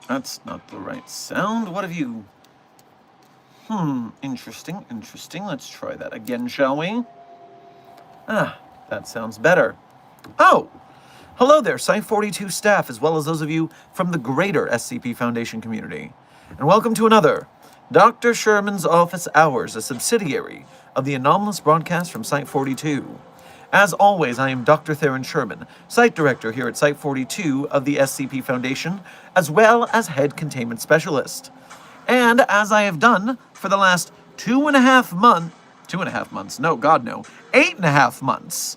That's not the right sound. What have you... Interesting. Let's try that again, shall we? That sounds better. Oh! Hello there, Site-42 staff, as well as those of you from the greater SCP Foundation community. And welcome to another Dr. Sherman's Office Hours, a subsidiary of the anomalous broadcast from Site-42. As always, I am Dr. Theron Sherman, Site Director here at Site-42 of the SCP Foundation, as well as Head Containment Specialist. And as I have done for the last 8.5 months,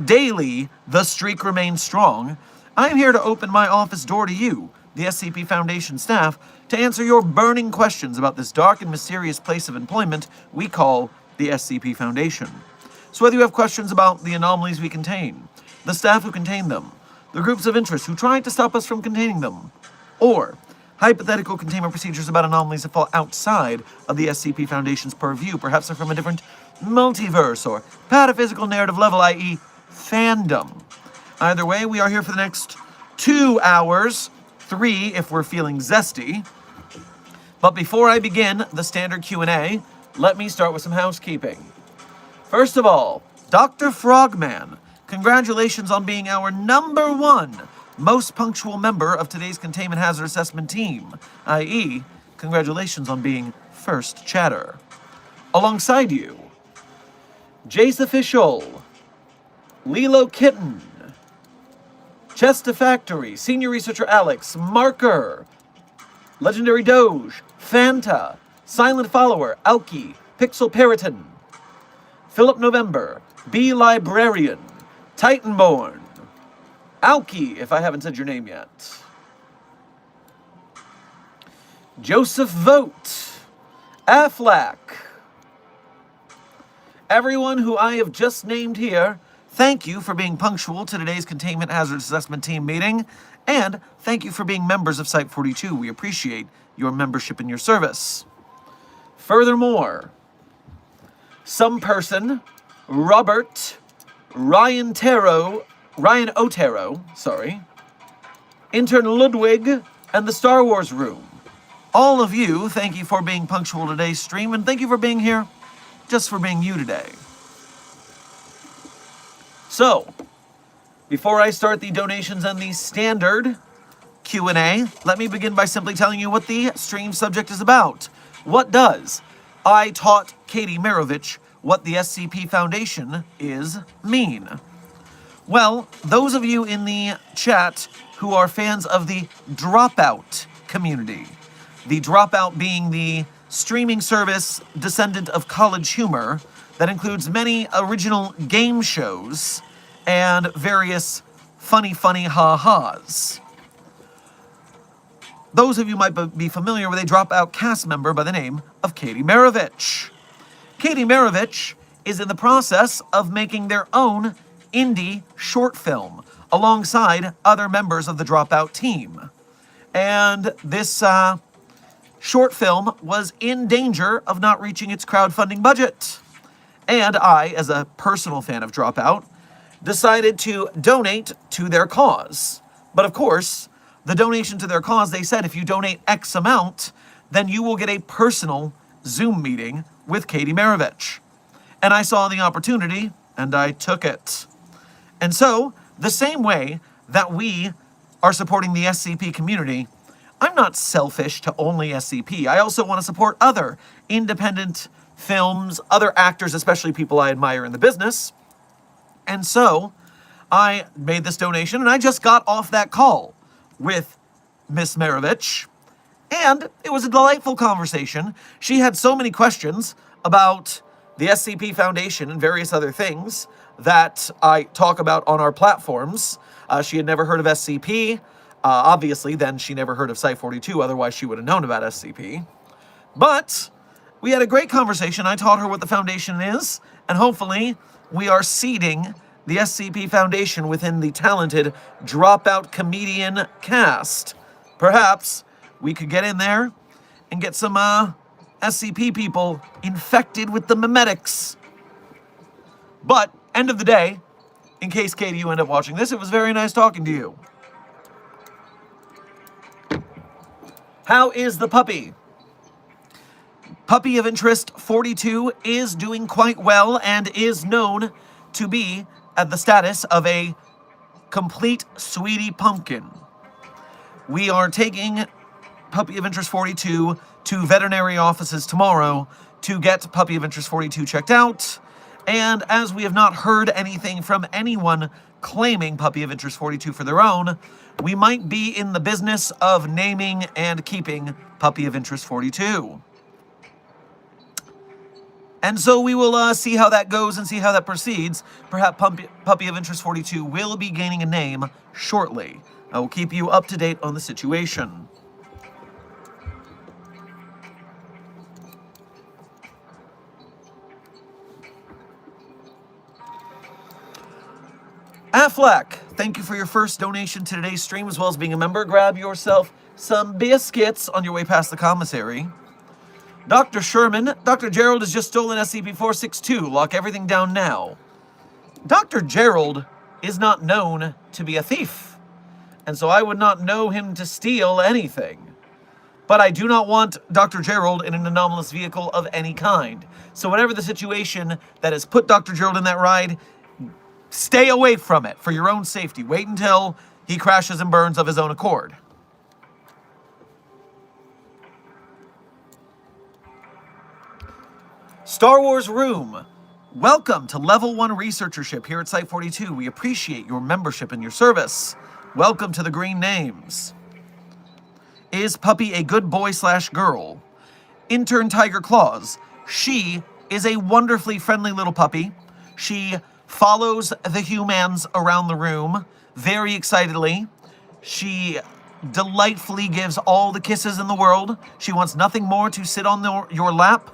daily, the streak remains strong, I am here to open my office door to you, the SCP Foundation staff, to answer your burning questions about this dark and mysterious place of employment we call the SCP Foundation. So whether you have questions about the anomalies we contain, the staff who contain them, the groups of interest who tried to stop us from containing them, or hypothetical containment procedures about anomalies that fall outside of the SCP Foundation's purview, perhaps they're from a different multiverse or pataphysical narrative level, i.e. fandom. Either way, we are here for the next 2 hours, 3 if we're feeling zesty. But before I begin the standard Q&A, let me start with some housekeeping. First of all, Dr. Frogman, congratulations on being our #1 most punctual member of today's Containment Hazard Assessment team, i.e., congratulations on being first chatter. Alongside you, Jace Official, Lilo Kitten, Chester Factory, Senior Researcher Alex, Marker, Legendary Doge, Fanta, Silent Follower, Alki, Pixel Periton, Philip November, B Librarian, Titanborn, Alki, if I haven't said your name yet, Joseph Vogt, Aflac, everyone who I have just named here, thank you for being punctual to today's Containment Hazard Assessment Team meeting, and thank you for being members of Site-42. We appreciate your membership and your service. Furthermore, some person, Robert, Ryan Otero, Intern Ludwig, and the Star Wars Room. All of you, thank you for being punctual to today's stream, and thank you for being here, just for being you today. So, before I start the donations and the standard Q&A, let me begin by simply telling you what the stream subject is about. What does I taught Katie MAROVITCH what the SCP Foundation is mean? Well, those of you in the chat who are fans of the Dropout community, the Dropout being the streaming service descendant of College Humor that includes many original game shows and various funny ha-has. Those of you might be familiar with a Dropout cast member by the name of Katie MAROVITCH. Katie MAROVITCH is in the process of making their own indie short film alongside other members of the Dropout team. And this short film was in danger of not reaching its crowdfunding budget. And I, as a personal fan of Dropout, decided to donate to their cause. But of course, the donation to their cause, they said if you donate X amount, then you will get a personal Zoom meeting with Katie MAROVITCH. And I saw the opportunity, and I took it. And so, the same way that we are supporting the SCP community, I'm not selfish to only SCP. I also want to support other independent films, other actors, especially people I admire in the business. And so, I made this donation, and I just got off that call with Miss MAROVITCH, and it was a delightful conversation. She had so many questions about the SCP Foundation and various other things that I talk about on our platforms. She had never heard of SCP. Obviously, then she never heard of Site-42, otherwise she would have known about SCP. But we had a great conversation. I taught her what the Foundation is, and hopefully we are seeding the SCP Foundation within the talented dropout comedian cast. Perhaps we could get in there and get some SCP people infected with the memetics. But, end of the day, in case, Katie, you end up watching this, it was very nice talking to you. How is the puppy? Puppy of Interest 42 is doing quite well and is known to be at the status of a complete sweetie pumpkin. We are taking Puppy of Interest 42 to veterinary offices tomorrow to get Puppy of Interest 42 checked out. And as we have not heard anything from anyone claiming Puppy of Interest 42 for their own, we might be in the business of naming and keeping Puppy of Interest 42. And so we will see how that goes and see how that proceeds. Perhaps Puppy of Interest 42 will be gaining a name shortly. I will keep you up to date on the situation. Affleck, thank you for your first donation to today's stream, as well as being a member. Grab yourself some biscuits on your way past the commissary. Dr. Sherman, Dr. Gerald has just stolen SCP-462. Lock everything down now. Dr. Gerald is not known to be a thief, and so I would not know him to steal anything. But I do not want Dr. Gerald in an anomalous vehicle of any kind. So whatever the situation that has put Dr. Gerald in that ride, stay away from it for your own safety. Wait until he crashes and burns of his own accord. Star Wars Room. Welcome to Level 1 Researchership here at Site-42. We appreciate your membership and your service. Welcome to the green names. Is Puppy a good boy/girl? Intern Tiger Claws. She is a wonderfully friendly little puppy. She follows the humans around the room very excitedly. She delightfully gives all the kisses in the world. She wants nothing more to sit on your lap.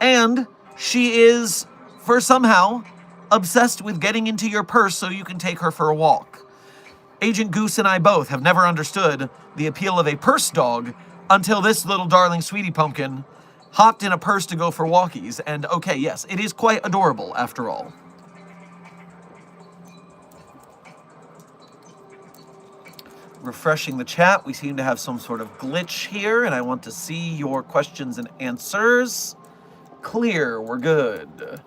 And she is, for somehow, obsessed with getting into your purse so you can take her for a walk. Agent Goose and I both have never understood the appeal of a purse dog until this little darling sweetie pumpkin hopped in a purse to go for walkies. And okay, yes, it is quite adorable after all. Refreshing the chat, we seem to have some sort of glitch here, and I want to see your questions and answers. Clear, we're good.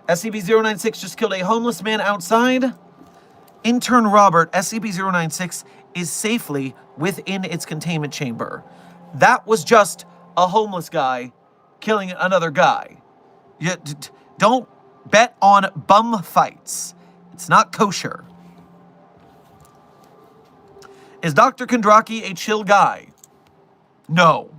SCP-096 just killed a homeless man outside. Intern Robert, SCP-096 is safely within its containment chamber. That was just a homeless guy killing another guy. Don't bet on bum fights. It's not kosher. Is Dr. Kondraki a chill guy? No.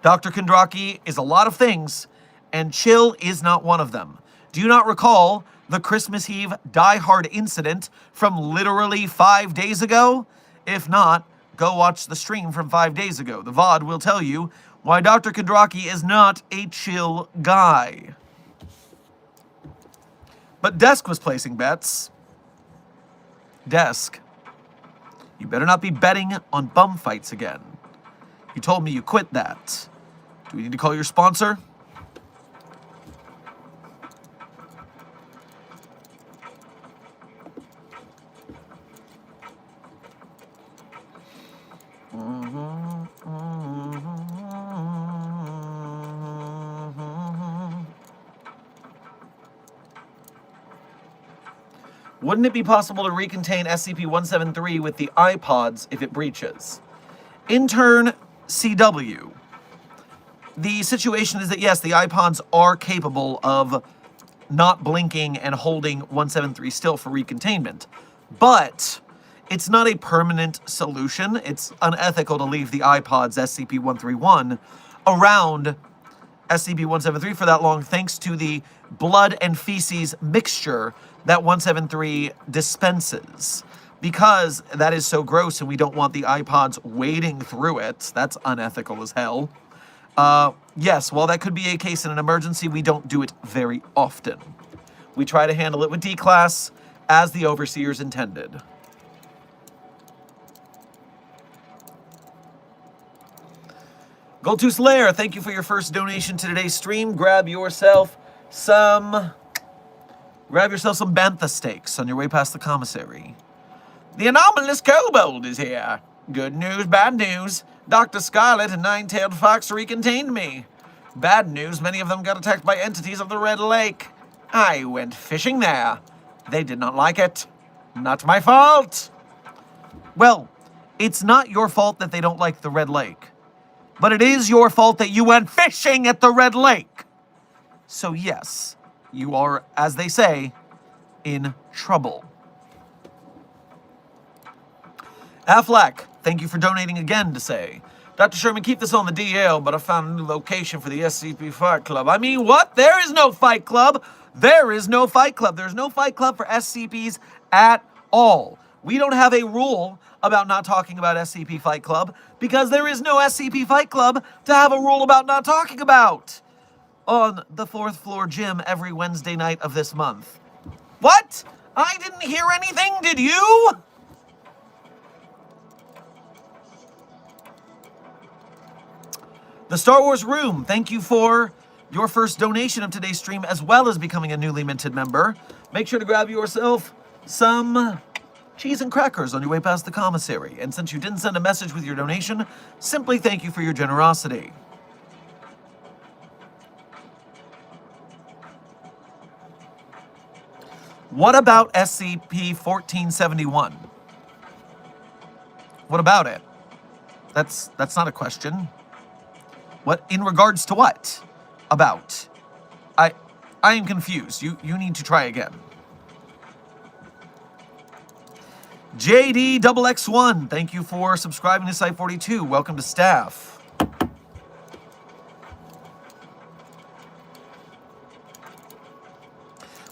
Dr. Kondraki is a lot of things, and chill is not one of them. Do you not recall the Christmas Eve Die Hard incident from literally 5 days ago? If not, go watch the stream from 5 days ago. The VOD will tell you why Dr. Kondraki is not a chill guy. But Desk was placing bets. Desk, you better not be betting on bum fights again. You told me you quit that. Do we need to call your sponsor? Wouldn't it be possible to recontain SCP-173 with the iPods if it breaches? Intern CW. The situation is that, yes, the iPods are capable of not blinking and holding 173 still for recontainment. But it's not a permanent solution. It's unethical to leave the iPods SCP-131 around SCP-173 for that long, thanks to the blood and feces mixture that 173 dispenses. Because that is so gross and we don't want the iPods wading through it. That's unethical as hell. Yes, while that could be a case in an emergency, we don't do it very often. We try to handle it with D-Class as the overseers intended. Gold2 Slayer, thank you for your first donation to today's stream. Grab yourself some bantha steaks on your way past the commissary. The anomalous kobold is here. Good news, bad news. Dr. Scarlet and Nine-Tailed Fox recontained me. Bad news, many of them got attacked by entities of the Red Lake. I went fishing there. They did not like it. Not my fault. Well, it's not your fault that they don't like the Red Lake. But it is your fault that you went fishing at the Red Lake. So yes, you are, as they say, in trouble. Affleck, thank you for donating again to say, Dr. Sherman, keep this on the DL, but I found a new location for the SCP Fight Club. I mean, what? There is no Fight Club. There is no Fight Club. There's no Fight Club for SCPs at all. We don't have a rule about not talking about SCP Fight Club because there is no SCP Fight Club to have a rule about not talking about on the 4th floor gym every Wednesday night of this month. What? I didn't hear anything, did you? The Star Wars Room, thank you for your first donation of today's stream as well as becoming a newly minted member. Make sure to grab yourself some cheese and crackers on your way past the commissary. And since you didn't send a message with your donation, simply thank you for your generosity. What about SCP-1471? What about it? That's not a question. What, in regards to what? About? I am confused. You need to try again. JDXX1, thank you for subscribing to Site 42. Welcome to staff.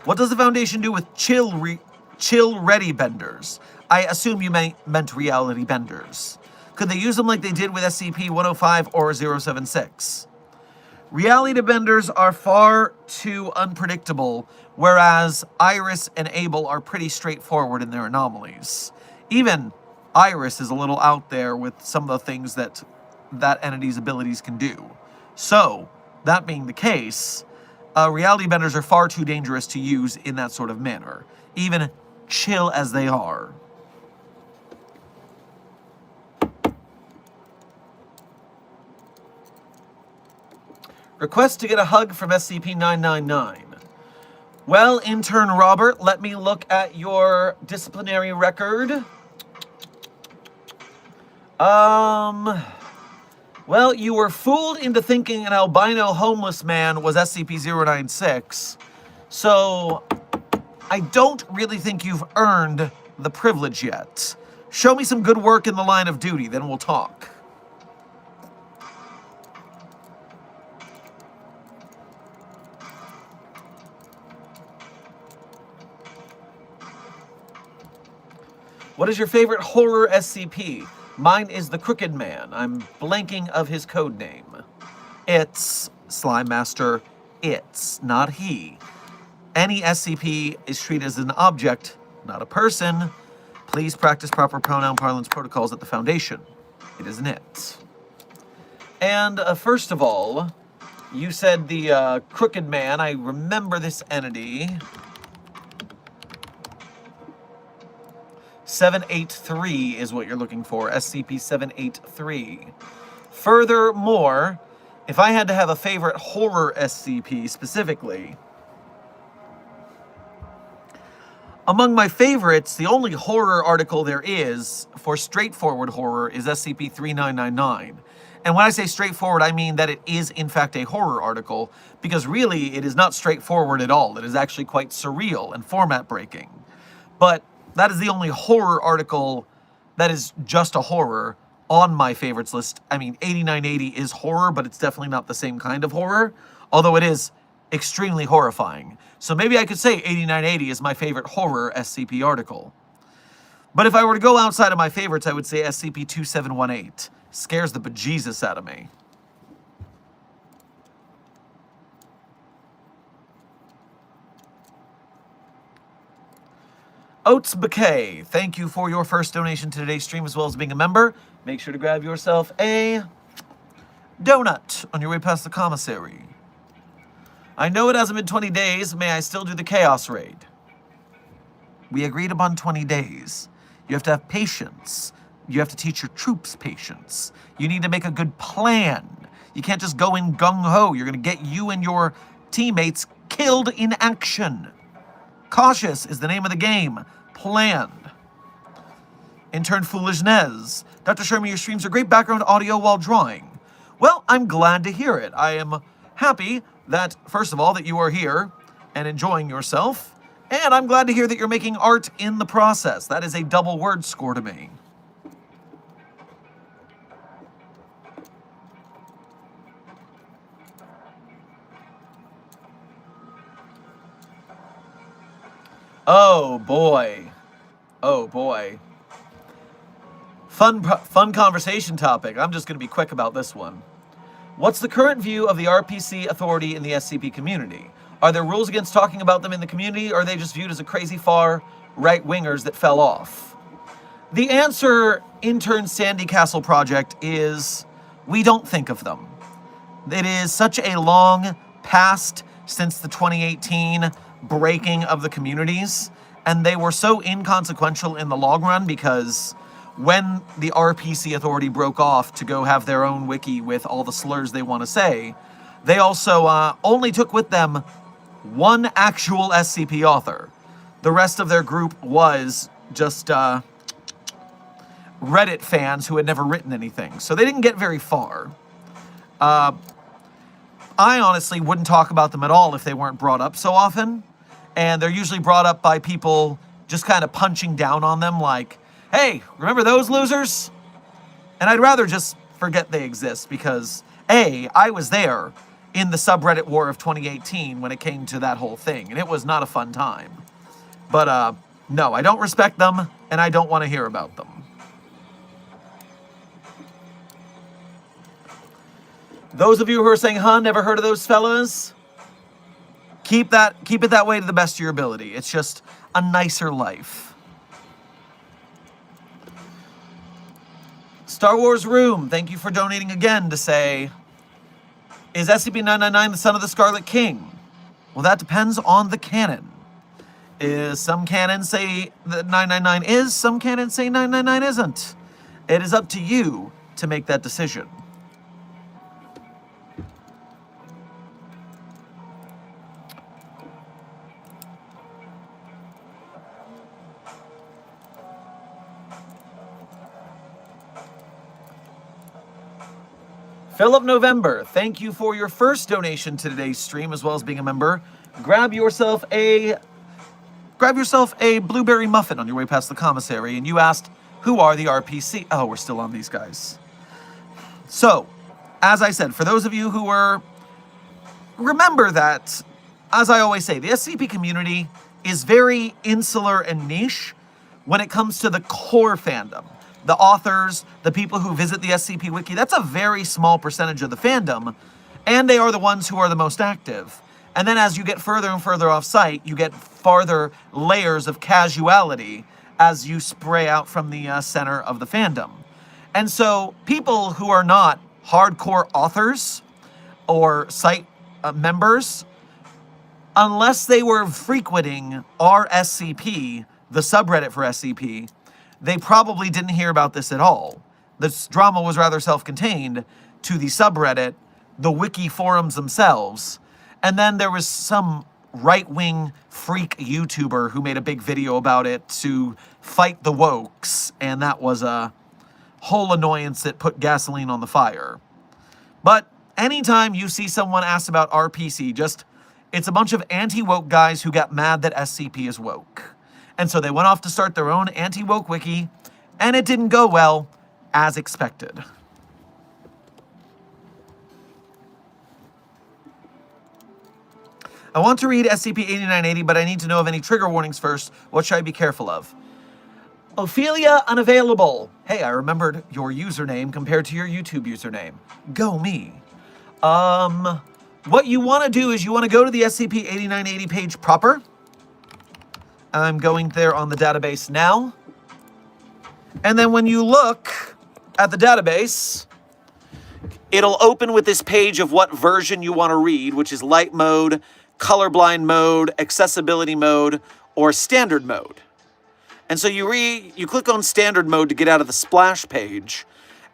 What does the Foundation do with chill-ready benders? I assume you meant reality benders. Could they use them like they did with SCP-105 or 076? Reality benders are far too unpredictable, whereas Iris and Abel are pretty straightforward in their anomalies. Even Iris is a little out there with some of the things that entity's abilities can do. So, that being the case, reality benders are far too dangerous to use in that sort of manner, even chill as they are. Request to get a hug from SCP-999. Well, Intern Robert, let me look at your disciplinary record. Well, you were fooled into thinking an albino homeless man was SCP-096, so I don't really think you've earned the privilege yet. Show me some good work in the line of duty, then we'll talk. What is your favorite horror SCP? Mine is the Crooked Man. I'm blanking of his code name. It's Slime Master. It's, not he. Any SCP is treated as an object, not a person. Please practice proper pronoun parlance protocols at the Foundation. It is an it. And first of all, you said the Crooked Man. I remember this entity. 783 is what you're looking for, SCP-783. Furthermore, if I had to have a favorite horror SCP specifically, Among my favorites, the only horror article there is for straightforward horror is SCP-3999. And when I say straightforward, I mean that it is in fact a horror article, because really it is not straightforward at all. It is actually quite surreal and format breaking. But that is the only horror article that is just a horror on my favorites list. I mean, 8980 is horror, but it's definitely not the same kind of horror, although it is extremely horrifying. So maybe I could say 8980 is my favorite horror SCP article. But if I were to go outside of my favorites, I would say SCP-2718. Scares the bejesus out of me. Oats Bouquet, thank you for your first donation to today's stream as well as being a member. Make sure to grab yourself a donut on your way past the commissary. I know it hasn't been 20 days. May I still do the Chaos Raid? We agreed upon 20 days. You have to have patience. You have to teach your troops patience. You need to make a good plan. You can't just go in gung-ho. You're going to get you and your teammates killed in action. Cautious is the name of the game. Planned. Intern Foolish Nez. Dr. Sherman, your streams are great background audio while drawing. Well, I'm glad to hear it. I am happy that, first of all, that you are here and enjoying yourself. And I'm glad to hear that you're making art in the process. That is a double word score to me. Oh boy. Oh boy. Fun conversation topic. I'm just going to be quick about this one. What's the current view of the RPC authority in the SCP community? Are there rules against talking about them in the community, or are they just viewed as a crazy far right-wingers that fell off? The answer, intern Sandy Castle Project, is we don't think of them. It is such a long past since the 2018 breaking of the communities, and they were so inconsequential in the long run because when the RPC authority broke off to go have their own wiki with all the slurs they want to say, they also only took with them one actual SCP author. The rest of their group was just Reddit fans who had never written anything, so they didn't get very far. I honestly wouldn't talk about them at all if they weren't brought up so often, and they're usually brought up by people just kind of punching down on them like, hey, remember those losers? And I'd rather just forget they exist because, A, I was there in the subreddit war of 2018 when it came to that whole thing, and it was not a fun time. But, no, I don't respect them, and I don't want to hear about them. Those of you who are saying, huh, never heard of those fellas? Keep it that way to the best of your ability. It's just a nicer life. Star Wars Room, thank you for donating again to say, is SCP-999 the son of the Scarlet King? Well, that depends on the canon. Some canons say that 999 is, some canons say 999 isn't. It is up to you to make that decision. Philip November, thank you for your first donation to today's stream, as well as being a member. Grab yourself a blueberry muffin on your way past the commissary, and you asked, who are the RPC? Oh, we're still on these guys. So, as I said, for those of you who remember that, as I always say, the SCP community is very insular and niche when it comes to the core fandom. The authors, the people who visit the SCP Wiki, that's a very small percentage of the fandom, and they are the ones who are the most active. And then as you get further and further off-site, you get farther layers of casuality as you spray out from the center of the fandom. And so people who are not hardcore authors or site members, unless they were frequenting our SCP, the subreddit for SCP, they probably didn't hear about this at all. This drama was rather self-contained to the subreddit, the wiki forums themselves, and then there was some right-wing freak YouTuber who made a big video about it to fight the wokes, and that was a whole annoyance that put gasoline on the fire. But anytime you see someone ask about RPC, it's a bunch of anti-woke guys who got mad that SCP is woke. And so they went off to start their own anti-woke wiki, and it didn't go well, as expected. I want to read SCP-8980, but I need to know of any trigger warnings first. What should I be careful of? Ophelia unavailable. Hey, I remembered your username compared to your YouTube username. Go me. What you want to do is you want to go to the SCP-8980 page proper. I'm going there on the database now. And then when you look at the database, it'll open with this page of what version you want to read, which is light mode, colorblind mode, accessibility mode, or standard mode. And so you click on standard mode to get out of the splash page.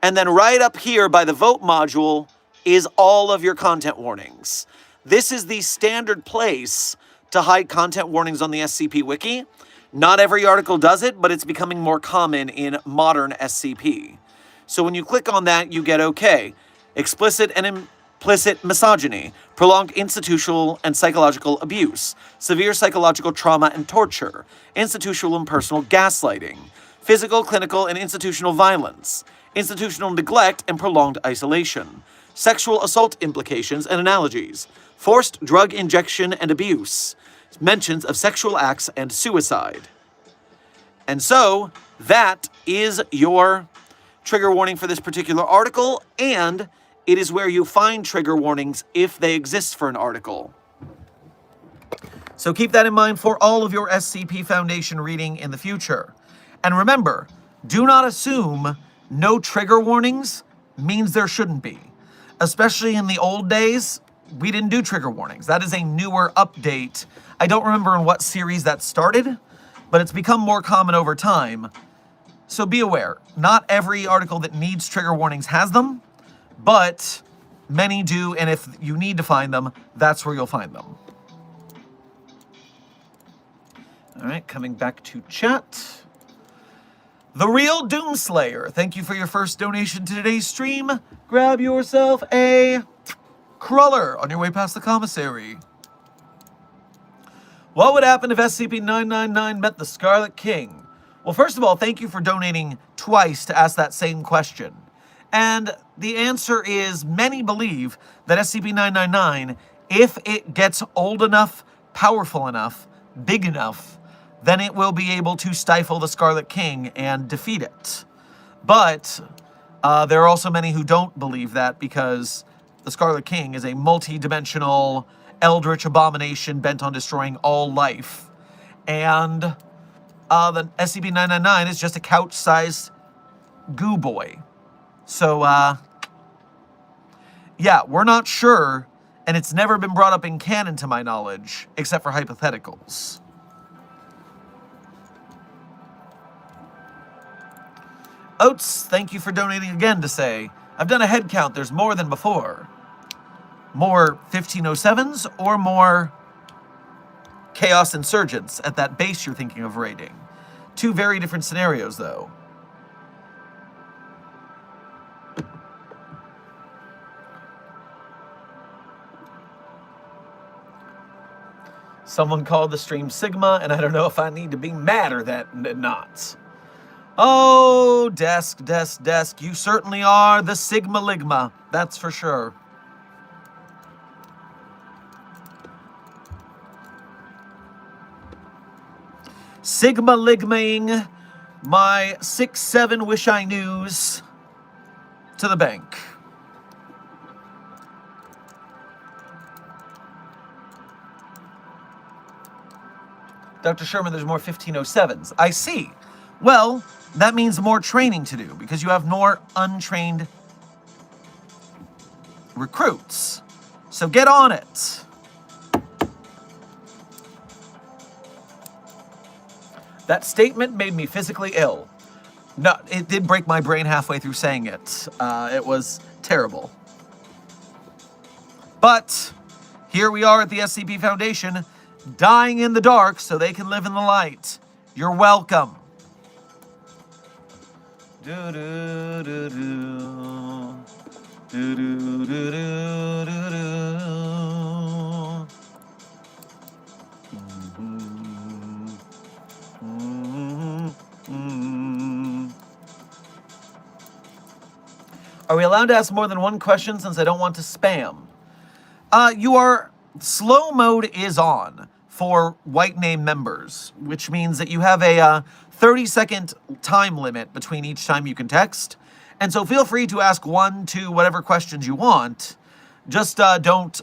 And then right up here by the vote module is all of your content warnings. This is the standard place to hide content warnings on the SCP Wiki. Not every article does it, but it's becoming more common in modern SCP. So when you click on that, you get okay. Explicit and implicit misogyny, prolonged institutional and psychological abuse, severe psychological trauma and torture, institutional and personal gaslighting, physical, clinical, and institutional violence, institutional neglect and prolonged isolation, sexual assault implications and analogies, forced drug injection and abuse, mentions of sexual acts and suicide. And so, that is your trigger warning for this particular article, and it is where you find trigger warnings if they exist for an article. So keep that in mind for all of your SCP Foundation reading in the future. And remember, do not assume no trigger warnings means there shouldn't be. Especially in the old days, we didn't do trigger warnings. That is a newer update. I don't remember in what series that started, but it's become more common over time. So be aware, not every article that needs trigger warnings has them, but many do, and if you need to find them, that's where you'll find them. All right, coming back to chat. The Real Doomslayer, thank you for your first donation to today's stream. Grab yourself a cruller on your way past the commissary. What would happen if SCP-999 met the Scarlet King? Well, first of all, thank you for donating twice to ask that same question. And the answer is many believe that SCP-999, if it gets old enough, powerful enough, big enough, then it will be able to stifle the Scarlet King and defeat it. But there are also many who don't believe that because the Scarlet King is a multi-dimensional eldritch abomination bent on destroying all life. And the SCP-999 is just a couch-sized goo boy. So, yeah, we're not sure, and it's never been brought up in canon to my knowledge, except for hypotheticals. Oats, thank you for donating again to say, I've done a head count, there's more than before. More 1507s or more Chaos Insurgents at that base you're thinking of raiding. Two very different scenarios, though. Someone called the stream Sigma, and I don't know if I need to be madder than not. Oh, desk, you certainly are the Sigma Ligma, that's for sure. Sigma Ligmaing my 6-7 wish I knews to the bank. Dr. Sherman, there's more 1507s. I see. Well, that means more training to do because you have more untrained recruits. So get on it. That statement made me physically ill. No, it did break my brain halfway through saying it. It was terrible. But here we are at the SCP Foundation, dying in the dark so they can live in the light. You're welcome. Do do do do. Do do do do do do. Are we allowed to ask more than one question since I don't want to spam? Slow mode is on for white name members, which means that you have a 30-second time limit between each time you can text. And so feel free to ask 1, 2, whatever questions you want. Just don't,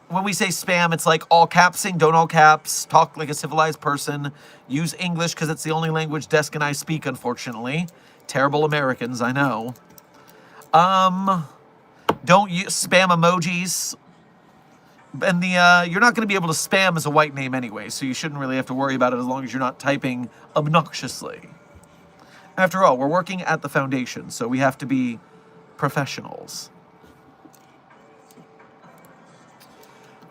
when we say spam, it's like all capsing, don't all caps, talk like a civilized person, use English because it's the only language Desk and I speak, unfortunately. Terrible Americans, I know. Don't use spam emojis. And you're not going to be able to spam as a white name anyway, so you shouldn't really have to worry about it as long as you're not typing obnoxiously. After all, we're working at the Foundation, so we have to be professionals.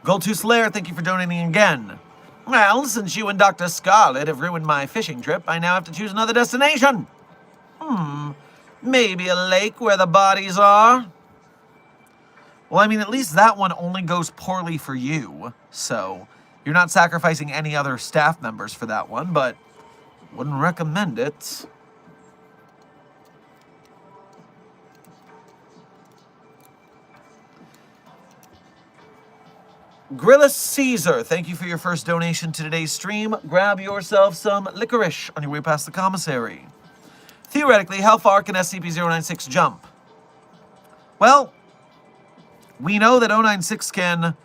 Gold2 Slayer, thank you for donating again. Well, since you and Dr. Scarlet have ruined my fishing trip, I now have to choose another destination. Maybe a lake where the bodies are? Well, I mean, at least that one only goes poorly for you, so you're not sacrificing any other staff members for that one, but wouldn't recommend it. Grillus Caesar, thank you for your first donation to today's stream. Grab yourself some licorice on your way past the commissary. Theoretically, how far can SCP-096 jump? Well, we know that 096 can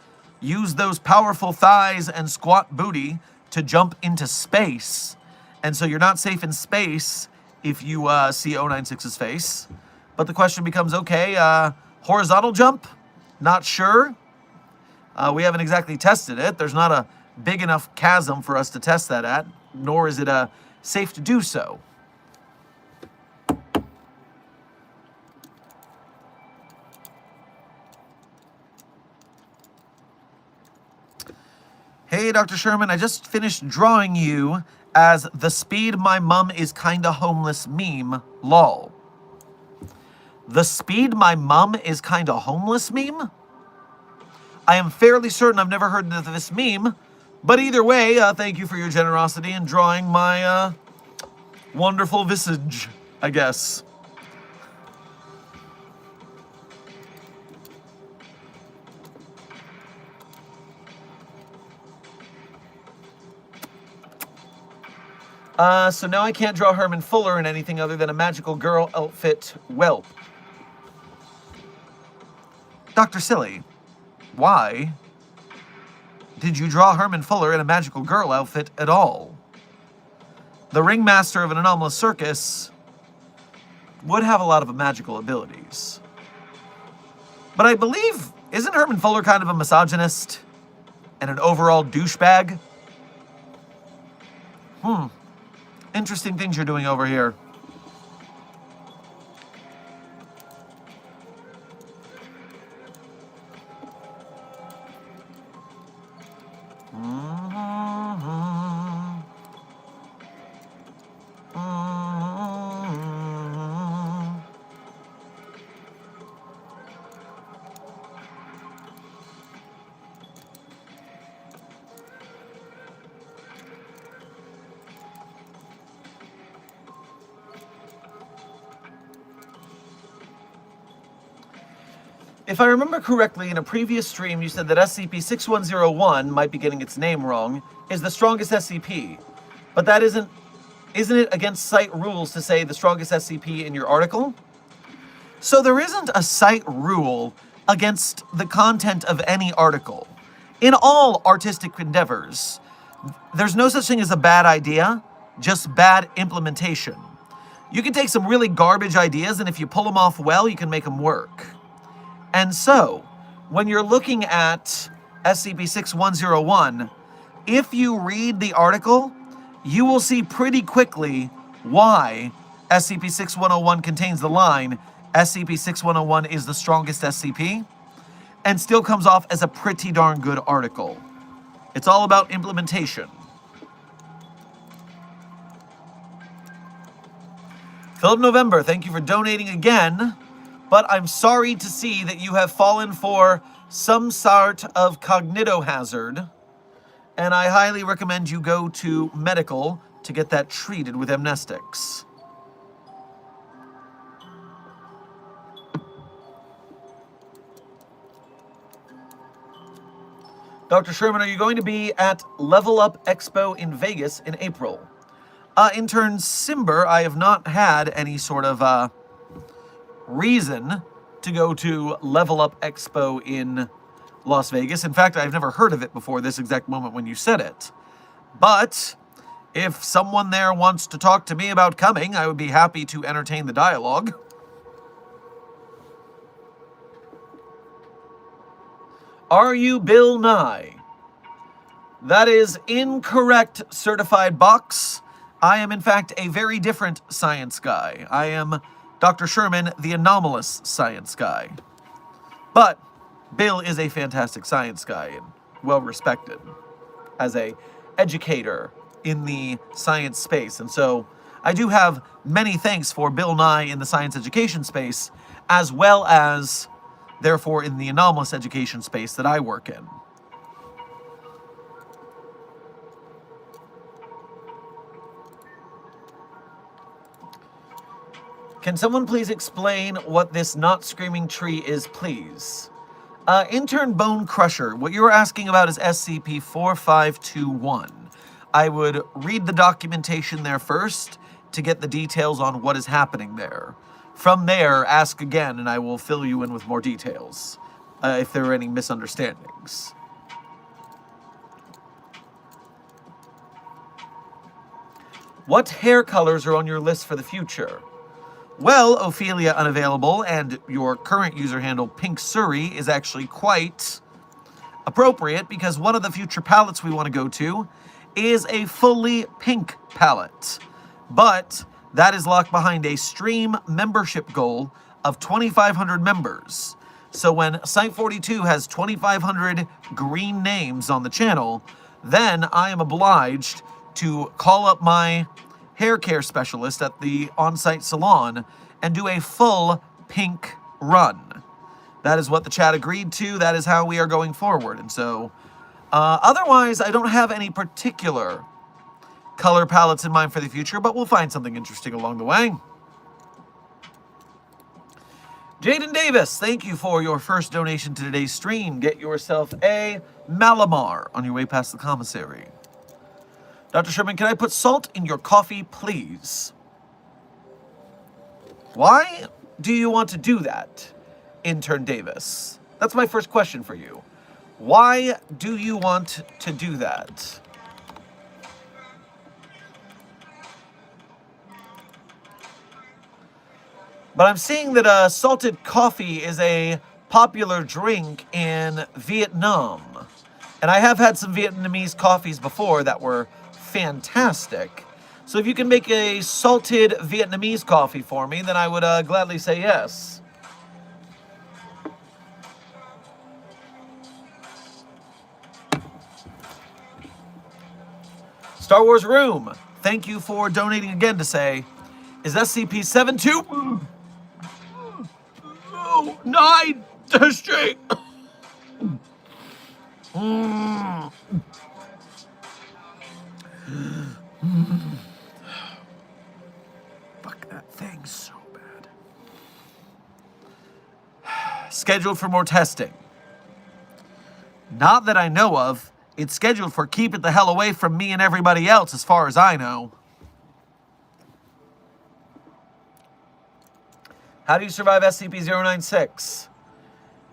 use those powerful thighs and squat booty to jump into space. And so you're not safe in space if you see 096's face. But the question becomes, okay, horizontal jump? Not sure. We haven't exactly tested it. There's not a big enough chasm for us to test that at, nor is it safe to do so. Hey, Dr. Sherman, I just finished drawing you as the speed my mum is kinda homeless meme, lol. The speed my mum is kinda homeless meme? I am fairly certain I've never heard of this meme, but either way, thank you for your generosity in drawing my wonderful visage, I guess. So now I can't draw Herman Fuller in anything other than a magical girl outfit whelp. Dr. Silly, why did you draw Herman Fuller in a magical girl outfit at all? The ringmaster of an anomalous circus would have a lot of magical abilities. But I believe, isn't Herman Fuller kind of a misogynist and an overall douchebag? Interesting things you're doing over here. If I remember correctly, in a previous stream, you said that SCP-6101, might be getting its name wrong, is the strongest SCP. But that isn't it against site rules to say the strongest SCP in your article? So there isn't a site rule against the content of any article. In all artistic endeavors, there's no such thing as a bad idea, just bad implementation. You can take some really garbage ideas, and if you pull them off well, you can make them work. And so, when you're looking at SCP-6101, if you read the article, you will see pretty quickly why SCP-6101 contains the line, SCP-6101 is the strongest SCP, and still comes off as a pretty darn good article. It's all about implementation. Philip November, thank you for donating again, but I'm sorry to see that you have fallen for some sort of cognitohazard, and I highly recommend you go to medical to get that treated with amnestics. Dr. Sherman, are you going to be at Level Up Expo in Vegas in April? Intern Simber, I have not had any sort of reason to go to Level Up Expo in Las Vegas. In fact, I've never heard of it before this exact moment when you said it. But if someone there wants to talk to me about coming, I would be happy to entertain the dialogue. Are you Bill Nye? That is incorrect, certified box. I am, in fact, a very different science guy. I am Dr. Sherman, the anomalous science guy. But Bill is a fantastic science guy and well-respected as a educator in the science space. And so I do have many thanks for Bill Nye in the science education space, as well as, therefore, in the anomalous education space that I work in. Can someone please explain what this not screaming tree is, please? Intern Bone Crusher, what you were asking about is SCP-4521. I would read the documentation there first to get the details on what is happening there. From there, ask again, and I will fill you in with more details, if there are any misunderstandings. What hair colors are on your list for the future? Well, Ophelia Unavailable and your current user handle, Pink Surrey, is actually quite appropriate because one of the future palettes we want to go to is a fully pink palette. But that is locked behind a stream membership goal of 2,500 members. So when Site42 has 2,500 green names on the channel, then I am obliged to call up my hair care specialist at the on-site salon and do a full pink run. That is what the chat agreed to. That is how we are going forward. And so, otherwise, I don't have any particular color palettes in mind for the future, but we'll find something interesting along the way. Jaden Davis, thank you for your first donation to today's stream. Get yourself a Malamar on your way past the commissary. Dr. Sherman, can I put salt in your coffee, please? Why do you want to do that, Intern Davis? That's my first question for you. Why do you want to do that? But I'm seeing that salted coffee is a popular drink in Vietnam. And I have had some Vietnamese coffees before that were fantastic. So if you can make a salted Vietnamese coffee for me, then I would gladly say yes. Star Wars Room, thank you for donating again to say, is SCP-72... No, 9 District! Fuck that thing so bad. Scheduled for more testing. Not that I know of. It's scheduled for keep it the hell away from me and everybody else as far as I know. How do you survive SCP-096?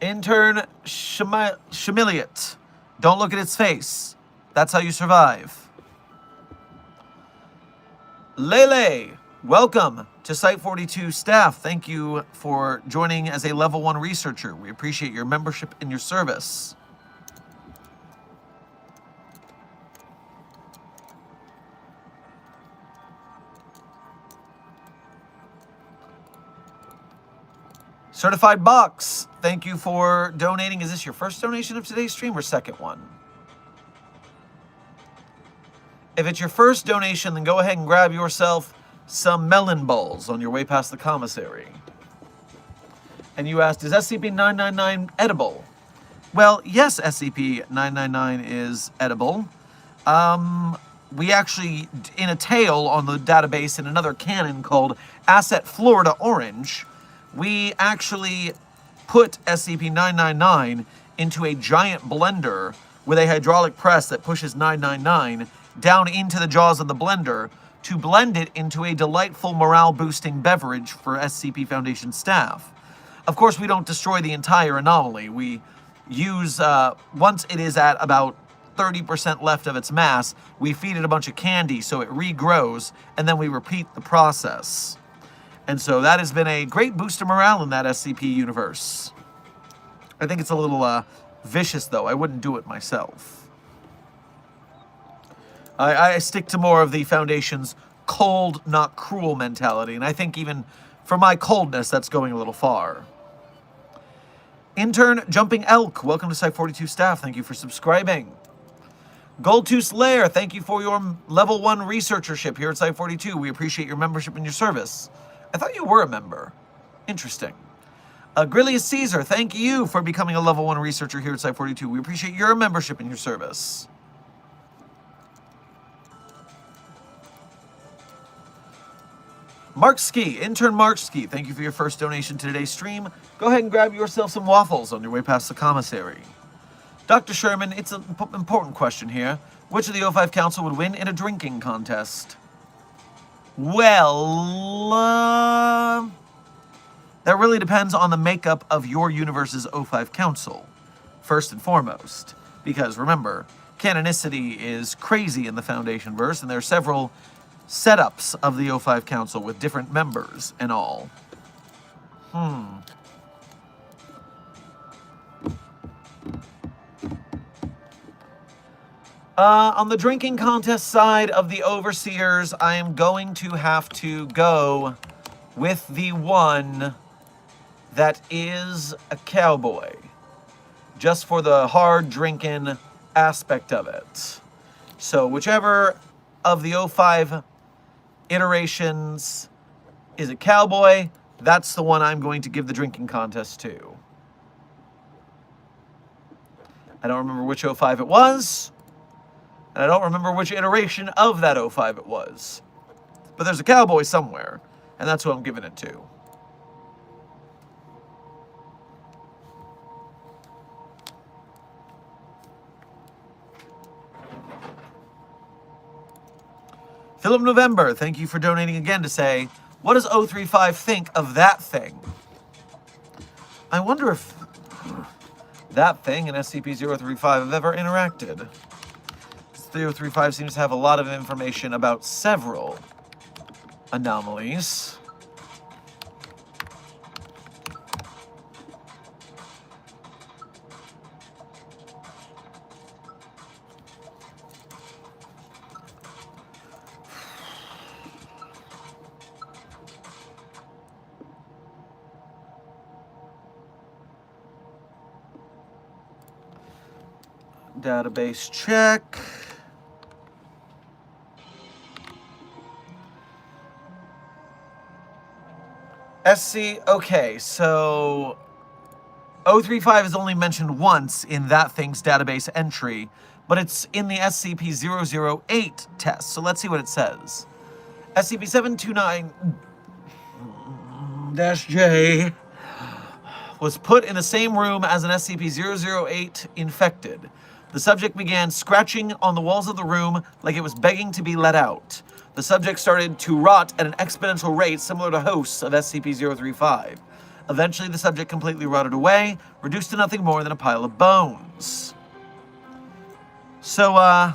Intern Shamiliot. Don't look at its face. That's how you survive. Lele, welcome to Site42 staff. Thank you for joining as a level 1 researcher. We appreciate your membership and your service. Certified Box, thank you for donating. Is this your first donation of today's stream or second one? If it's your first donation, then go ahead and grab yourself some melon balls on your way past the commissary. And you asked, is SCP-999 edible? Well, yes, SCP-999 is edible. We actually, in a tale on the database in another canon called Asset Florida Orange, we actually put SCP-999 into a giant blender with a hydraulic press that pushes 999 down into the jaws of the blender to blend it into a delightful morale-boosting beverage for SCP Foundation staff. Of course, we don't destroy the entire anomaly. We use, once it is at about 30% left of its mass, we feed it a bunch of candy so it regrows, and then we repeat the process. And so that has been a great boost of morale in that SCP universe. I think it's a little vicious, though. I wouldn't do it myself. I stick to more of the Foundation's cold, not cruel mentality, and I think even for my coldness, that's going a little far. Intern Jumping Elk, welcome to Site-42 staff. Thank you for subscribing. Goldtooth Lair, thank you for your level 1 researchership here at Site-42. We appreciate your membership and your service. I thought you were a member. Interesting. Grillius Caesar, thank you for becoming a level 1 researcher here at Site-42. We appreciate your membership and your service. Mark Ski, Intern Mark Ski, thank you for your first donation to today's stream. Go ahead and grab yourself some waffles on your way past the commissary. Dr. Sherman, it's an important question here. Which of the O5 Council would win in a drinking contest? Well, that really depends on the makeup of your universe's O5 Council, first and foremost. Because remember, canonicity is crazy in the Foundation verse, and there are several setups of the O5 Council with different members and all. On the drinking contest side of the Overseers, I am going to have to go with the one that is a cowboy, just for the hard drinking aspect of it. So whichever of the O5 iterations is a cowboy, that's the one I'm going to give the drinking contest to. I don't remember which O5 it was, and I don't remember which iteration of that O5 it was. But there's a cowboy somewhere, and that's who I'm giving it to. Philip November, thank you for donating again to say, what does 035 think of that thing? I wonder if that thing and SCP-035 have ever interacted. 035 seems to have a lot of information about several anomalies. Database check. Okay, so 035 is only mentioned once in that thing's database entry, but it's in the SCP-008 test, so let's see what it says. SCP-729-J was put in the same room as an SCP-008 infected. The subject began scratching on the walls of the room like it was begging to be let out. The subject started to rot at an exponential rate similar to hosts of SCP-035. Eventually, the subject completely rotted away, reduced to nothing more than a pile of bones. So,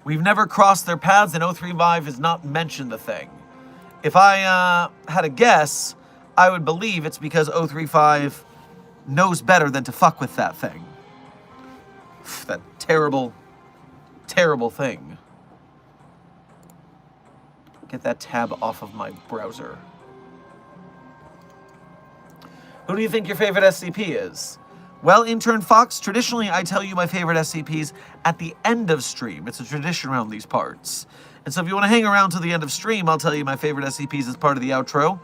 we've never crossed their paths, and 035 has not mentioned the thing. If I had a guess, I would believe it's because 035 knows better than to fuck with that thing. That terrible, terrible thing. Get that tab off of my browser. Who do you think your favorite SCP is? Well, Intern Fox, traditionally I tell you my favorite SCPs at the end of stream. It's a tradition around these parts. And so if you want to hang around till the end of stream, I'll tell you my favorite SCPs as part of the outro.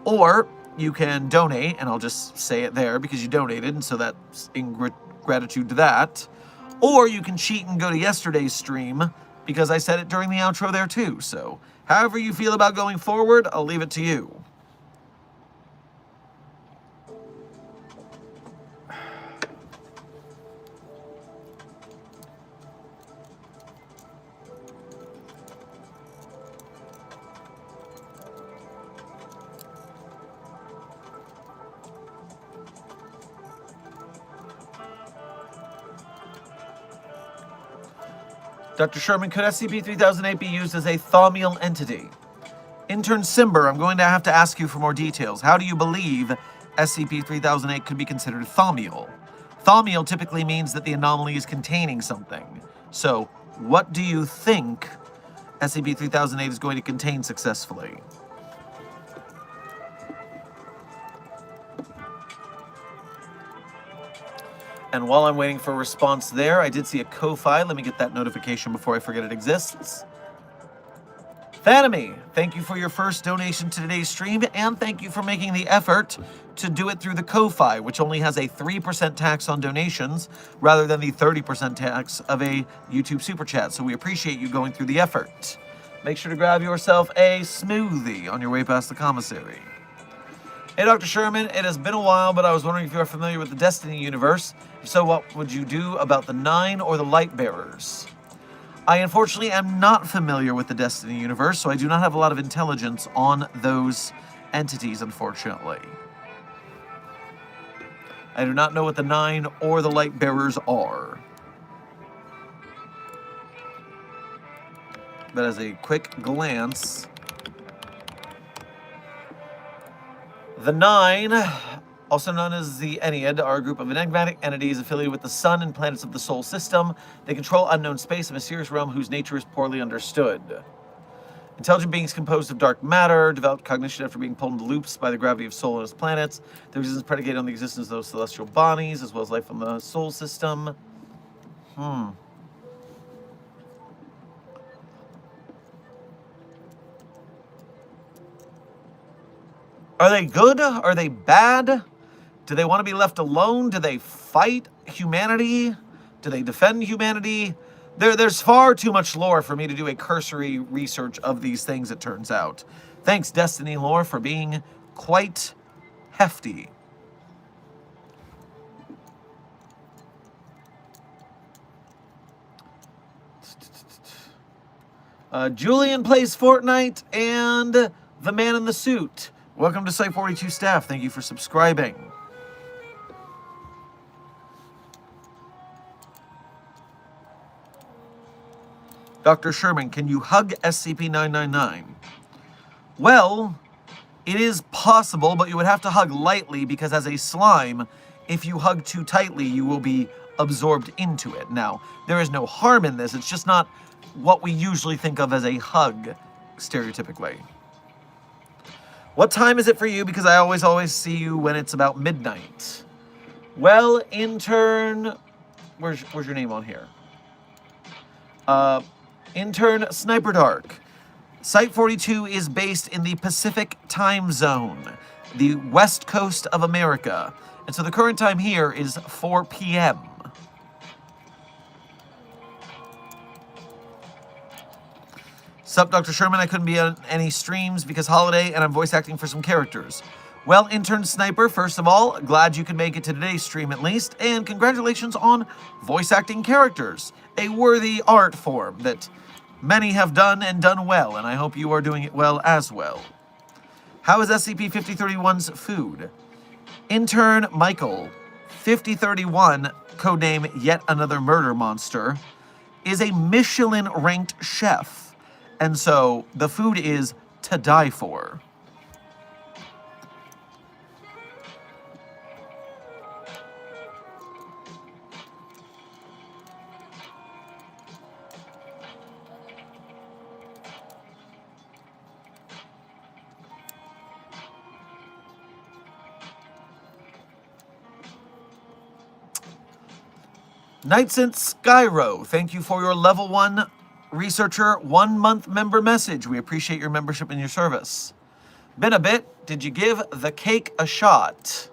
Or you can donate, and I'll just say it there because you donated, and so that's in gratitude to that. Or you can cheat and go to yesterday's stream because I said it during the outro there too. So however you feel about going forward, I'll leave it to you. Dr. Sherman, could SCP-3008 be used as a thaumiel entity? Intern Simber, I'm going to have to ask you for more details. How do you believe SCP-3008 could be considered thaumiel? Thaumiel typically means that the anomaly is containing something. So, what do you think SCP-3008 is going to contain successfully? And while I'm waiting for a response there, I did see a Ko-Fi. Let me get that notification before I forget it exists. Thanamy, thank you for your first donation to today's stream, and thank you for making the effort to do it through the Ko-Fi, which only has a 3% tax on donations, rather than the 30% tax of a YouTube Super Chat. So we appreciate you going through the effort. Make sure to grab yourself a smoothie on your way past the commissary. Hey, Dr. Sherman, it has been a while, but I was wondering if you are familiar with the Destiny universe. If so, what would you do about the 9 or the Light Bearers? I unfortunately am not familiar with the Destiny universe, so I do not have a lot of intelligence on those entities, unfortunately. I do not know what the 9 or the Light Bearers are. But as a quick glance, the 9, also known as the Ennead, are a group of enigmatic entities affiliated with the Sun and planets of the Sol system. They control unknown space, a mysterious realm whose nature is poorly understood. Intelligent beings composed of dark matter, developed cognition after being pulled into loops by the gravity of Sol and its planets. Their existence is predicated on the existence of those celestial bodies, as well as life on the Sol system. Are they good? Are they bad? Do they want to be left alone? Do they fight humanity? Do they defend humanity? There's far too much lore for me to do a cursory research of these things, it turns out. Thanks, Destiny Lore, for being quite hefty. Julian plays Fortnite, and the man in the suit. Welcome to Site 42 staff. Thank you for subscribing. Dr. Sherman, can you hug SCP-999? Well, it is possible, but you would have to hug lightly because as a slime, if you hug too tightly, you will be absorbed into it. Now, there is no harm in this. It's just not what we usually think of as a hug, stereotypically. What time is it for you? Because I always see you when it's about midnight. Well, intern... Where's your name on here? Intern Sniper Dark. Site 42 is based in the Pacific time zone, the west coast of America. And so the current time here is 4 p.m. Sup, Dr. Sherman, I couldn't be on any streams because holiday and I'm voice acting for some characters. Well, Intern Sniper, first of all, glad you could make it to today's stream at least, and congratulations on voice acting characters, a worthy art form that many have done and done well, and I hope you are doing it well as well. How is SCP-5031's food? Intern Michael, 5031, codename Yet Another Murder Monster, is a Michelin-ranked chef. And so, the food is to die for. Knights in Skyro, thank you for your level 1 researcher 1-month member message. We appreciate your membership and your service. Been a bit. Did you give the cake a shot?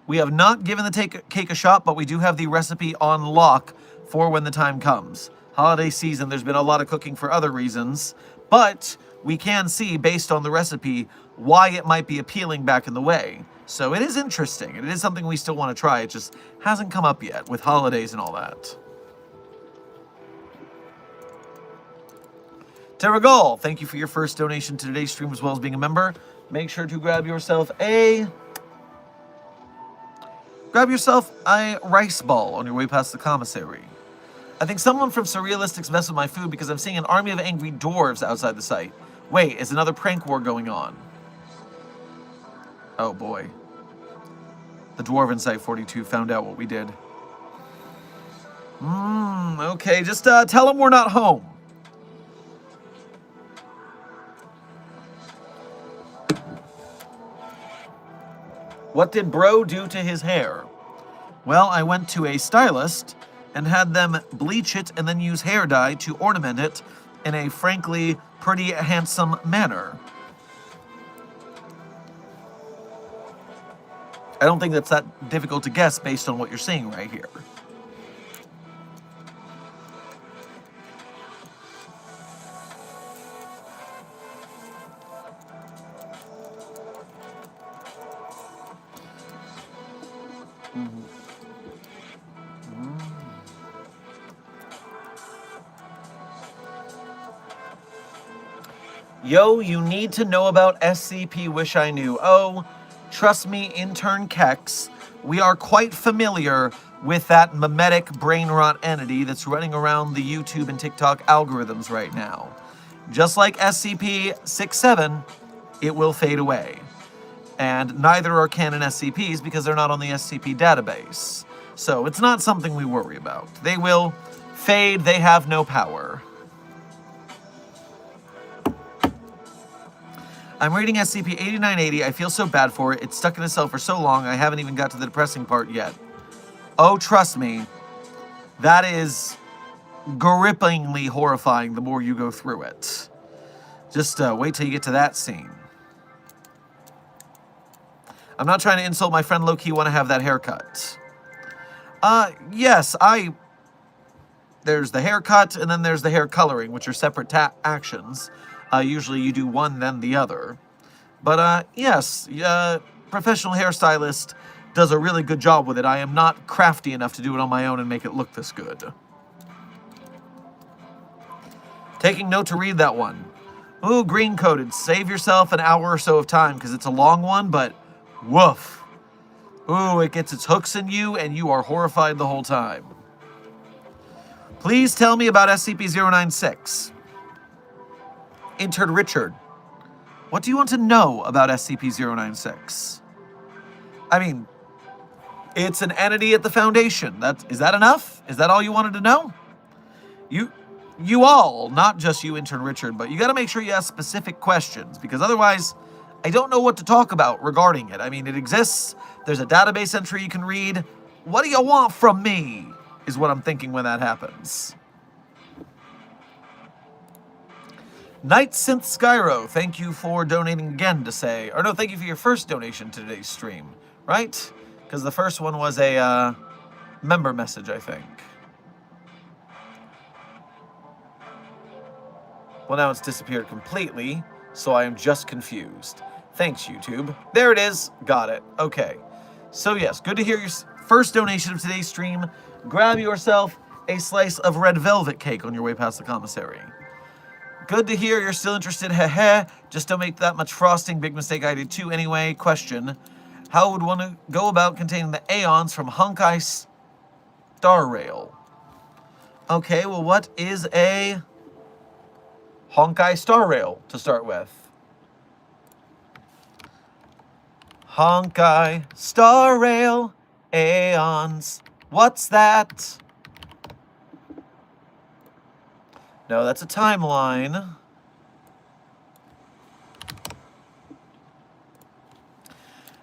We have not given the cake a shot, but we do have the recipe on lock for when the time comes. Holiday season, there's been a lot of cooking for other reasons, but we can see, based on the recipe, why it might be appealing back in the way. So it is interesting, and it is something we still want to try. It just hasn't come up yet with holidays and all that. Terragal, thank you for your first donation to today's stream as well as being a member. Make sure to grab yourself a rice ball on your way past the commissary. I think someone from Surrealistics messed with my food because I'm seeing an army of angry dwarves outside the site. Wait, is another prank war going on? Oh boy. The Dwarven Site 42 found out what we did. Okay, just tell them we're not home. What did bro do to his hair? Well, I went to a stylist and had them bleach it and then use hair dye to ornament it in a frankly pretty handsome manner. I don't think that's that difficult to guess based on what you're seeing right here. Yo, you need to know about SCP Wish I Knew. Oh, trust me, intern Kex, we are quite familiar with that mimetic brain rot entity that's running around the YouTube and TikTok algorithms right now. Just like SCP-67, it will fade away. And neither are canon SCPs because they're not on the SCP database. So it's not something we worry about. They will fade, they have no power. I'm reading SCP-8980. I feel so bad for it. It's stuck in a cell for so long, I haven't even got to the depressing part yet. Oh, trust me, that is grippingly horrifying the more you go through it. Just wait till you get to that scene. I'm not trying to insult my friend low-key want to have that haircut. Yes, there's the haircut and then there's the hair coloring, which are separate actions. Usually you do one, then the other. But yes, professional hairstylist does a really good job with it. I am not crafty enough to do it on my own and make it look this good. Taking note to read that one. Ooh, green-coded. Save yourself an hour or so of time because it's a long one, but woof. Ooh, it gets its hooks in you and you are horrified the whole time. Please tell me about SCP-096. Intern Richard, what do you want to know about SCP-096? I mean, it's an entity at the Foundation. Is that enough? Is that all you wanted to know? You all, not just you, Intern Richard, but you got to make sure you ask specific questions, because otherwise, I don't know what to talk about regarding it. I mean, it exists. There's a database entry you can read. What do you want from me? Is what I'm thinking when that happens. Night Synth Skyro, thank you for donating again to say, or no, thank you for your first donation to today's stream, right? Because the first one was a member message, I think. Well, now it's disappeared completely, so I am just confused. Thanks, YouTube. There it is. Got it. Okay. So yes, good to hear your first donation of today's stream. Grab yourself a slice of red velvet cake on your way past the commissary. Good to hear you're still interested, heh. Just don't make that much frosting. Big mistake, I did too anyway. Question, how would one go about containing the Aeons from Honkai Star Rail? Okay, well, what is a Honkai Star Rail to start with? Honkai Star Rail, Aeons. What's that? No, that's a timeline.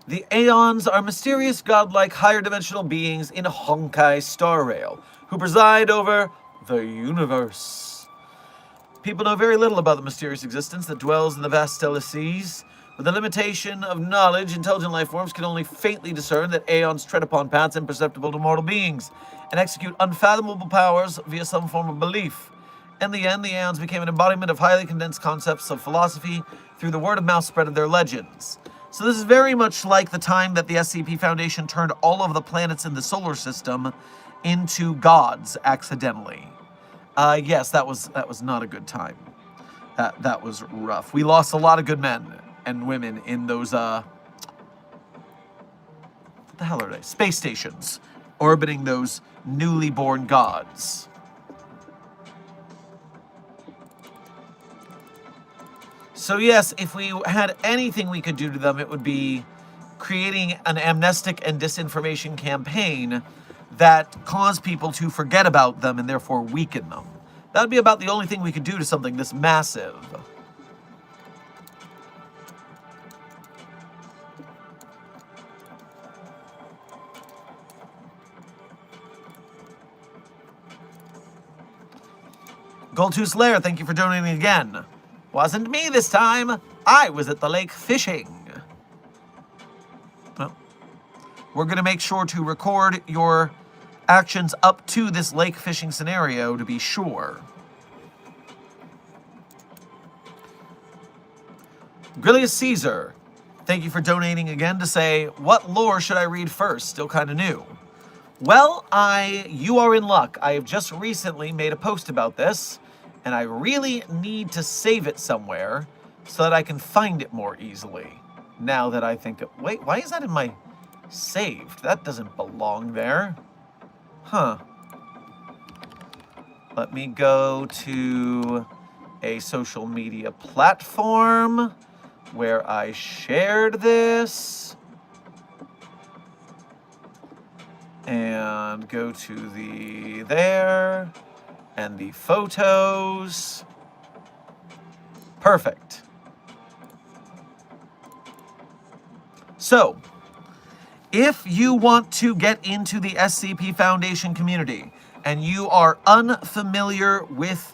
The Aeons are mysterious, godlike, higher dimensional beings in Honkai Star Rail, who preside over the universe. People know very little about the mysterious existence that dwells in the vast stellar seas. With the limitation of knowledge, intelligent life forms can only faintly discern that Aeons tread upon paths imperceptible to mortal beings, and execute unfathomable powers via some form of belief. In the end, the Aeons became an embodiment of highly condensed concepts of philosophy through the word-of-mouth spread of their legends. So this is very much like the time that the SCP Foundation turned all of the planets in the solar system into gods accidentally. Yes, that was not a good time. That was rough. We lost a lot of good men and women in those, what the hell are they? Space stations orbiting those newly born gods. So yes, if we had anything we could do to them, it would be creating an amnestic and disinformation campaign that caused people to forget about them and therefore weaken them. That would be about the only thing we could do to something this massive. Goldtooth Lair, thank you for donating again. Wasn't me this time. I was at the lake fishing. Well, we're going to make sure to record your actions up to this lake fishing scenario to be sure. Grillius Caesar, thank you for donating again to say, what lore should I read first? Still kind of new. Well, you are in luck. I have just recently made a post about this, and I really need to save it somewhere so that I can find it more easily. Now that I think of, wait, why is that in my saved? That doesn't belong there. Huh. Let me go to a social media platform where I shared this. And go to the there and the photos. Perfect. So, if you want to get into the SCP Foundation community and you are unfamiliar with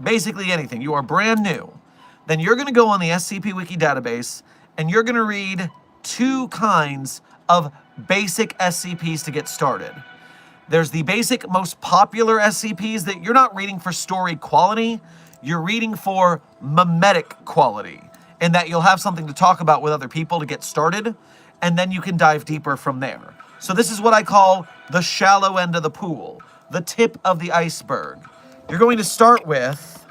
basically anything, you are brand new, then you're going to go on the SCP Wiki database and you're going to read two kinds of basic SCPs to get started. There's the basic, most popular SCPs that you're not reading for story quality, you're reading for memetic quality, in that you'll have something to talk about with other people to get started, and then you can dive deeper from there. So this is what I call the shallow end of the pool, the tip of the iceberg. You're going to start with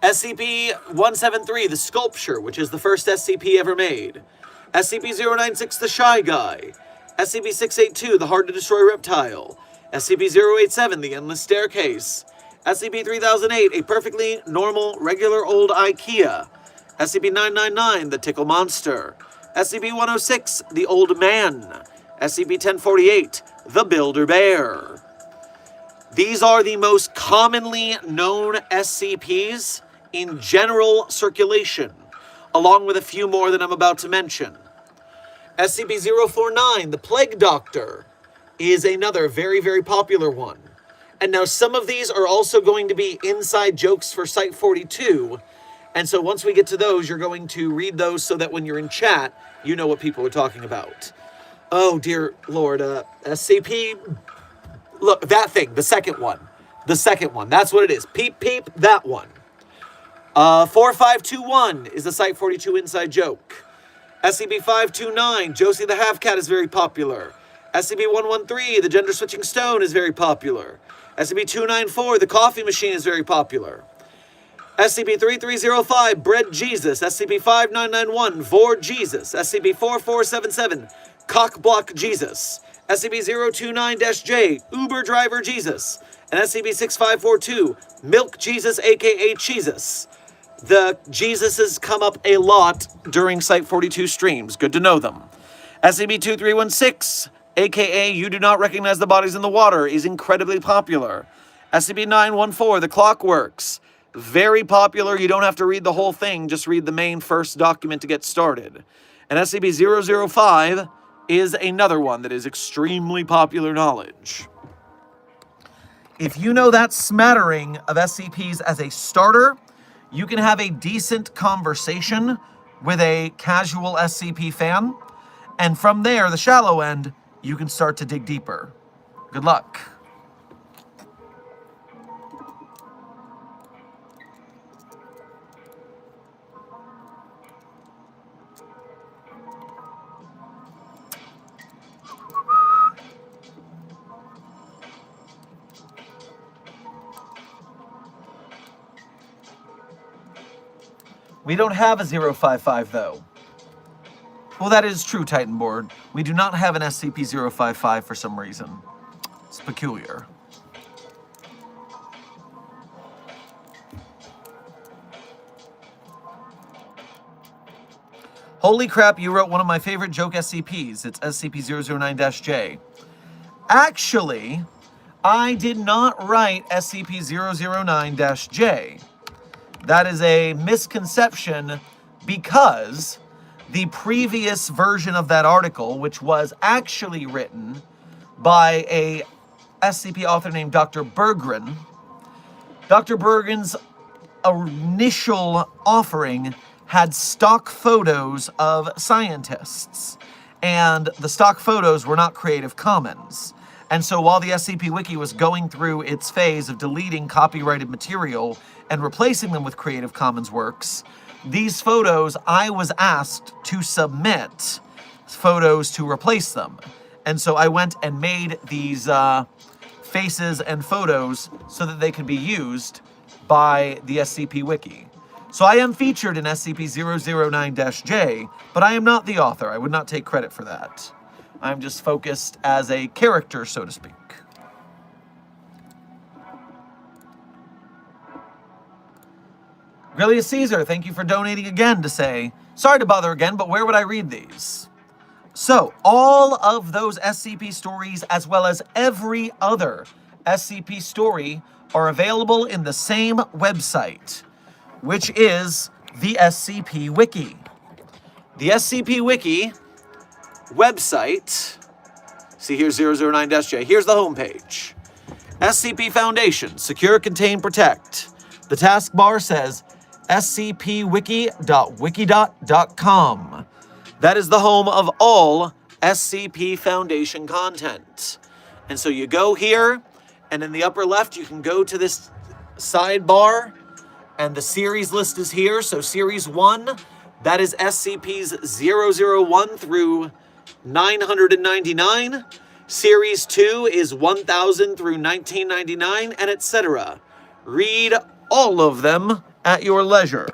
SCP-173, the Sculpture, which is the first SCP ever made. SCP-096, the Shy Guy. SCP-682, the Hard-to-Destroy Reptile. SCP-087, the Endless Staircase. SCP-3008, a perfectly normal, regular old IKEA. SCP-999, the Tickle Monster. SCP-106, the Old Man. SCP-1048, the Builder Bear. These are the most commonly known SCPs in general circulation, along with a few more that I'm about to mention. SCP-049, the Plague Doctor, is another very, very popular one. And now some of these are also going to be inside jokes for Site-42, and so once we get to those, you're going to read those so that when you're in chat, you know what people are talking about. Oh, dear Lord, SCP... Look, that thing, the second one. The second one, that's what it is. Peep, peep, that one. 4521 is the Site-42 inside joke. SCP-529, Josie the Half-Cat is very popular. SCP-113, the Gender-Switching Stone is very popular. SCP-294, the Coffee Machine is very popular. SCP-3305, Bread Jesus. SCP-5991, Vor Jesus. SCP-4477, Cockblock Jesus. SCP-029-J, Uber Driver Jesus. And SCP-6542, Milk Jesus aka Jesus. The Jesuses come up a lot during Site-42 streams. Good to know them. SCP-2316, aka You Do Not Recognize the Bodies in the Water, is incredibly popular. SCP-914, The Clockworks. Very popular. You don't have to read the whole thing. Just read the main first document to get started. And SCP-005 is another one that is extremely popular knowledge. If you know that smattering of SCPs as a starter, you can have a decent conversation with a casual SCP fan. And from there, the shallow end, you can start to dig deeper. Good luck. We don't have a 055, though. Well, that is true, Titan Board. We do not have an SCP-055 for some reason. It's peculiar. Holy crap, you wrote one of my favorite joke SCPs. It's SCP-009-J. Actually, I did not write SCP-009-J. That is a misconception because the previous version of that article, which was actually written by a SCP author named Dr. Berggren, Dr. Berggren's initial offering had stock photos of scientists, and the stock photos were not Creative Commons. And so while the SCP Wiki was going through its phase of deleting copyrighted material and replacing them with Creative Commons works, these photos, I was asked to submit photos to replace them. And so I went and made these faces and photos so that they could be used by the SCP Wiki. So I am featured in SCP-009-J, but I am not the author. I would not take credit for that. I'm just focused as a character, so to speak. Grillius Caesar, thank you for donating again to say, sorry to bother again, but where would I read these? So, all of those SCP stories, as well as every other SCP story, are available in the same website, which is the SCP Wiki. The SCP Wiki website, see here's 009-J, here's the homepage. SCP Foundation, secure, contain, protect. The taskbar says scpwiki.wikidot.com. That is the home of all SCP Foundation content. And so you go here, and in the upper left, you can go to this sidebar, and the series list is here. So Series 1, that is SCPs 001 through 999. Series 2 is 1000 through 1999, and etc. Read all of them at your leisure.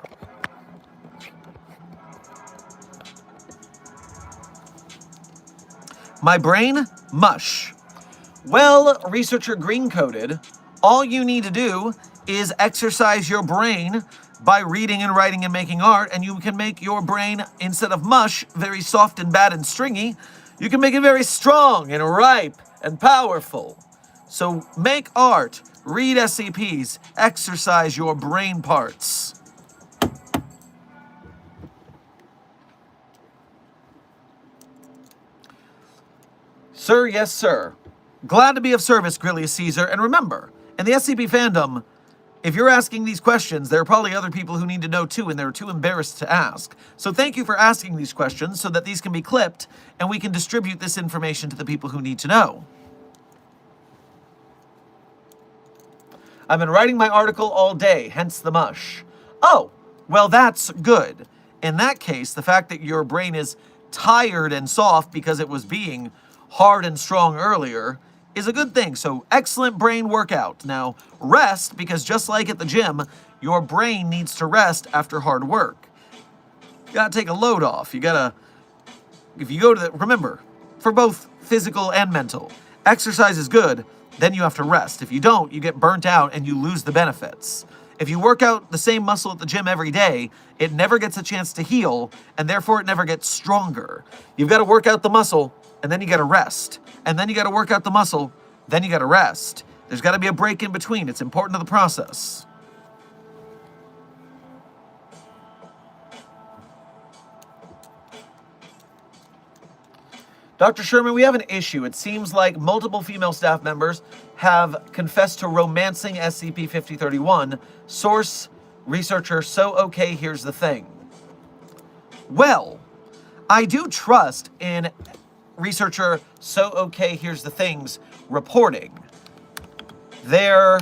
My brain? Mush. Well, researcher Green-Coded, all you need to do is exercise your brain by reading and writing and making art, and you can make your brain, instead of mush, very soft and bad and stringy, you can make it very strong and ripe and powerful. So make art, read SCPs, exercise your brain parts. Sir, yes, sir. Glad to be of service, Grillius Caesar. And remember, in the SCP fandom, if you're asking these questions, there are probably other people who need to know too, and they're too embarrassed to ask. So thank you for asking these questions so that these can be clipped and we can distribute this information to the people who need to know. I've been writing my article all day, hence the mush. Oh, well, that's good. In that case, the fact that your brain is tired and soft because it was being hard and strong earlier is a good thing. So excellent brain workout. Now rest, because just like at the gym, your brain needs to rest after hard work. You gotta take a load off. You gotta, if you go to the, remember, for both physical and mental, exercise is good, then you have to rest. If you don't, you get burnt out and you lose the benefits. If you work out the same muscle at the gym every day, it never gets a chance to heal, and therefore it never gets stronger. You've got to work out the muscle, and then you got to rest. And then you got to work out the muscle, then you got to rest. There's got to be a break in between. It's important to the process. Dr. Sherman, we have an issue. It seems like multiple female staff members have confessed to romancing SCP-5031. Source, researcher, so okay, here's the thing. Well, I do trust in researcher, so okay, here's the thing's reporting. Their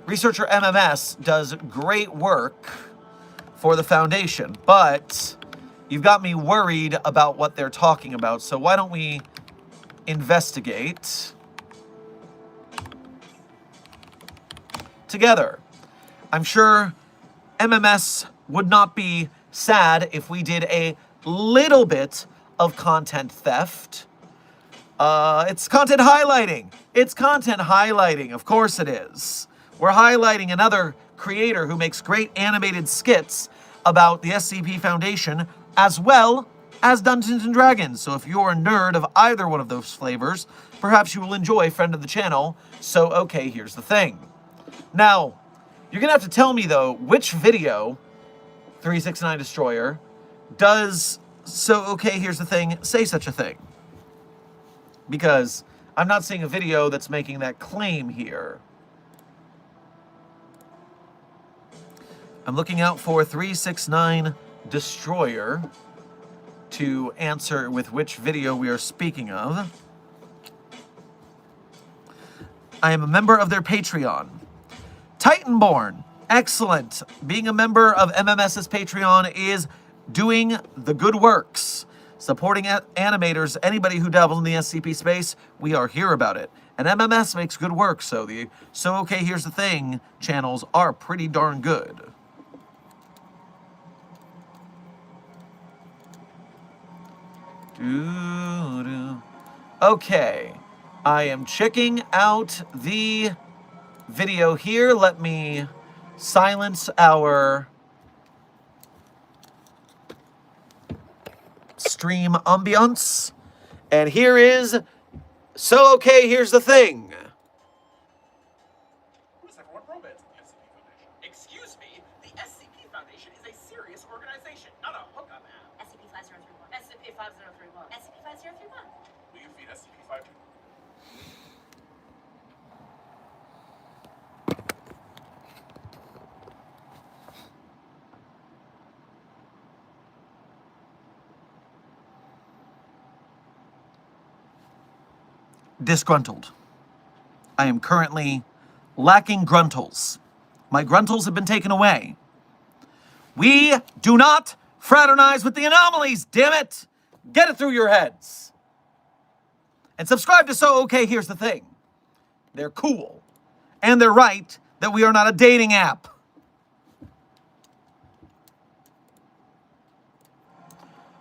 researcher MMS does great work for the Foundation, but you've got me worried about what they're talking about, so why don't we investigate together? I'm sure MMS would not be sad if we did a little bit of content theft. It's content highlighting. It's content highlighting. Of course it is. We're highlighting another creator who makes great animated skits about the SCP Foundation as well as Dungeons & Dragons. So if you're a nerd of either one of those flavors, perhaps you will enjoy friend of the channel. So okay, here's the thing. Now, you're gonna have to tell me though, which video, 369 Destroyer, does so okay, here's the thing, say such a thing? Because I'm not seeing a video that's making that claim here. I'm looking out for 369 Destroyer to answer with which video we are speaking of. I am a member of their Patreon. Titanborn, excellent. Being a member of MMS's Patreon is doing the good works. Supporting animators, anybody who dabbles in the SCP space, we are here about it. And MMS makes good work, so the So Okay, Here's the Thing channels are pretty darn good. Okay, I am checking out the video here. Let me silence our stream ambiance. And here is So Okay, Here's the Thing. Who's everyone romance the SCP Foundation? Excuse me, the SCP Foundation is a serious organization, not a hookup app. SCP-5031. SCP-5031. SCP-5031. Will you feed SCP-52? Disgruntled. I am currently lacking gruntles. My gruntles have been taken away. We do not fraternize with the anomalies, damn it! Get it through your heads. And subscribe to So Okay, Here's the Thing. They're cool. And they're right that we are not a dating app.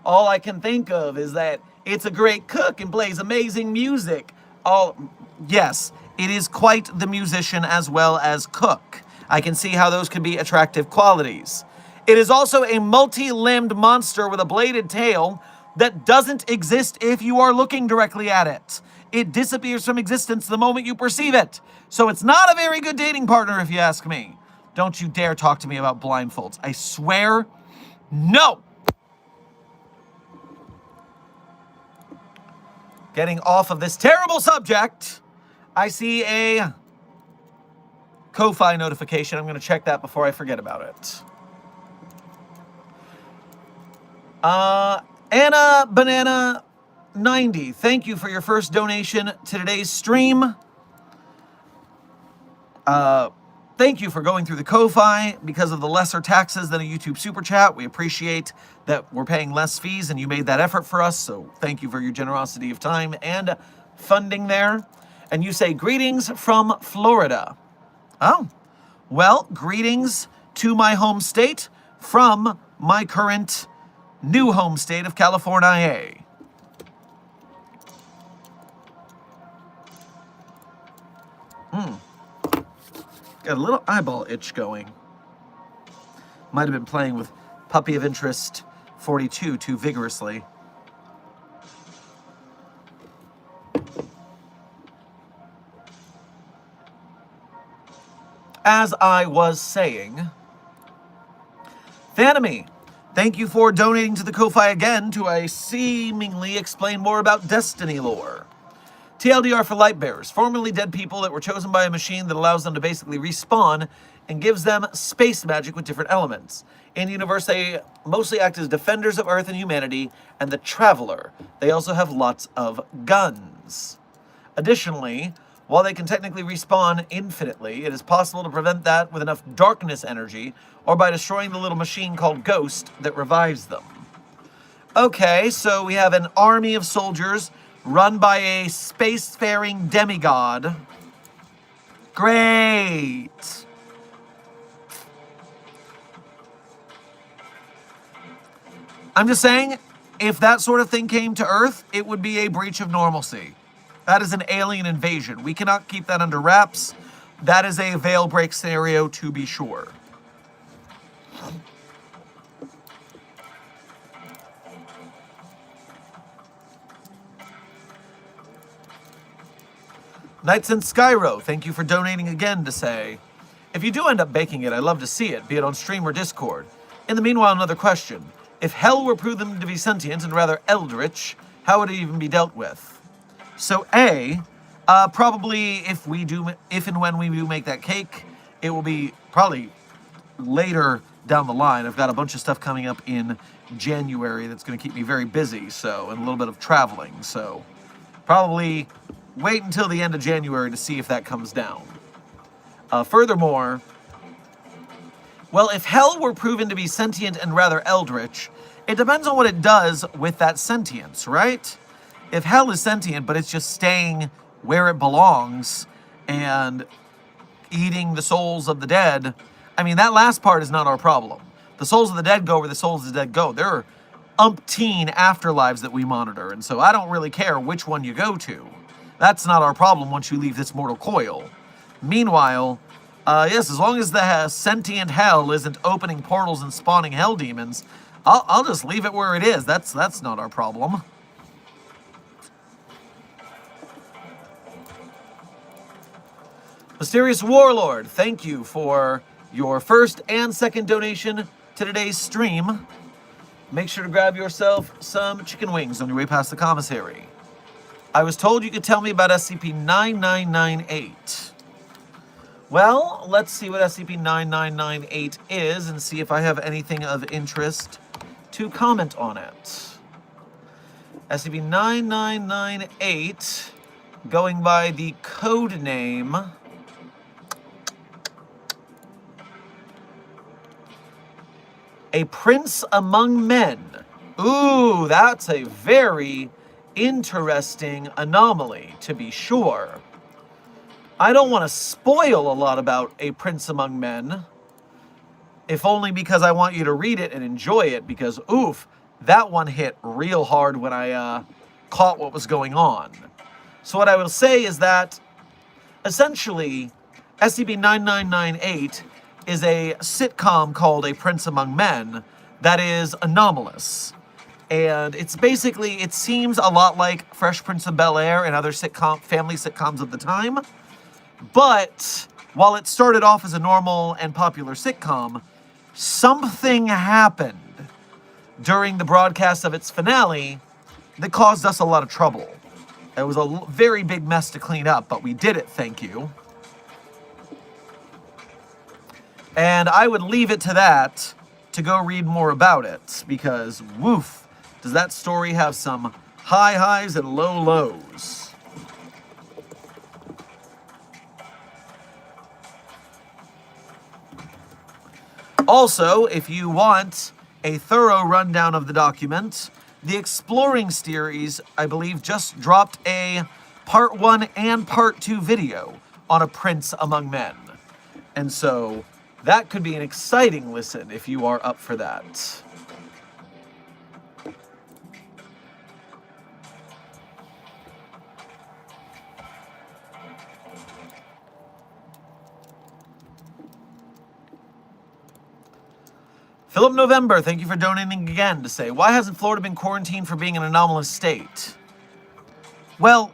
All I can think of is that it's a great cook and plays amazing music. Yes, it is quite the musician as well as cook. I can see how those could be attractive qualities. It is also a multi-limbed monster with a bladed tail that doesn't exist if you are looking directly at it. It disappears from existence the moment you perceive it. So it's not a very good dating partner if you ask me. Don't you dare talk to me about blindfolds. I swear, no! Getting off of this terrible subject, I see a Ko-Fi notification. I'm going to check that before I forget about it. Anna Banana 90, thank you for your first donation to today's stream. Thank you for going through the Ko-Fi because of the lesser taxes than a YouTube Super Chat. We appreciate that we're paying less fees and you made that effort for us, so thank you for your generosity of time and funding there. And you say, greetings from Florida. Oh, well, greetings to my home state from my current new home state of California. Got a little eyeball itch going. Might have been playing with Puppy of Interest 42 too vigorously. As I was saying, Thanamy, Thank you for donating to the Ko-Fi again to seemingly explain more about Destiny lore. TLDR for Lightbearers, formerly dead people that were chosen by a machine that allows them to basically respawn and gives them space magic with different elements. In universe, they mostly act as defenders of Earth and humanity, and the Traveler. They also have lots of guns. Additionally, while they can technically respawn infinitely, it is possible to prevent that with enough darkness energy, or by destroying the little machine called Ghost that revives them. Okay, so we have an army of soldiers run by a spacefaring demigod. Great! I'm just saying, if that sort of thing came to Earth, it would be a breach of normalcy. That is an alien invasion. We cannot keep that under wraps. That is a veil break scenario to be sure. Knights in Skyro, thank you for donating again to say, if you do end up baking it, I'd love to see it, be it on stream or Discord. In the meanwhile, another question. If hell were proven to be sentient and rather eldritch, how would it even be dealt with? So probably if and when we do make that cake, it will be probably later down the line. I've got a bunch of stuff coming up in January that's going to keep me very busy, so, and a little bit of traveling, so probably wait until the end of January to see if that comes down. Furthermore, well, if hell were proven to be sentient and rather eldritch, it depends on what it does with that sentience, right? If hell is sentient, but it's just staying where it belongs and eating the souls of the dead, I mean, that last part is not our problem. The souls of the dead go where the souls of the dead go. There are umpteen afterlives that we monitor, and so I don't really care which one you go to. That's not our problem once you leave this mortal coil. Meanwhile, yes, as long as the sentient hell isn't opening portals and spawning hell demons, I'll just leave it where it is. That's not our problem. Mysterious Warlord, thank you for your first and second donation to today's stream. Make sure to grab yourself some chicken wings on your way past the commissary. I was told you could tell me about SCP-9998. Well, let's see what SCP-9998 is and see if I have anything of interest to comment on it. SCP-9998, going by the code name A Prince Among Men. Ooh, that's a very interesting anomaly, to be sure. I don't want to spoil a lot about A Prince Among Men, if only because I want you to read it and enjoy it, because, oof, that one hit real hard when I caught what was going on. So what I will say is that, essentially, SCP-9998 is a sitcom called A Prince Among Men that is anomalous. And it's basically, it seems a lot like Fresh Prince of Bel-Air and other family sitcoms of the time. But while it started off as a normal and popular sitcom, something happened during the broadcast of its finale that caused us a lot of trouble. It was a very big mess to clean up, but we did it, thank you. And I would leave it to that to go read more about it, because, woof, does that story have some high highs and low lows. Also, if you want a thorough rundown of the document, the Exploring series, I believe, just dropped a Part 1 and Part 2 video on A Prince Among Men. And so that could be an exciting listen if you are up for that. Philip November, thank you for donating again to say, why hasn't Florida been quarantined for being an anomalous state? Well,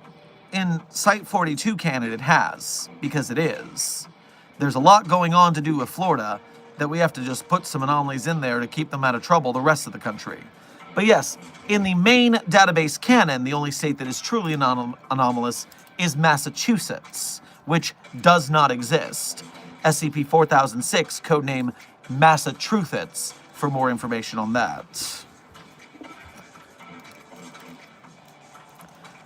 in Site 42 canon, it has, because it is. There's a lot going on to do with Florida, that we have to just put some anomalies in there to keep them out of trouble the rest of the country. But yes, in the main database canon, the only state that is truly anomalous is Massachusetts, which does not exist. SCP-4006, codename Massachusetts, for more information on that.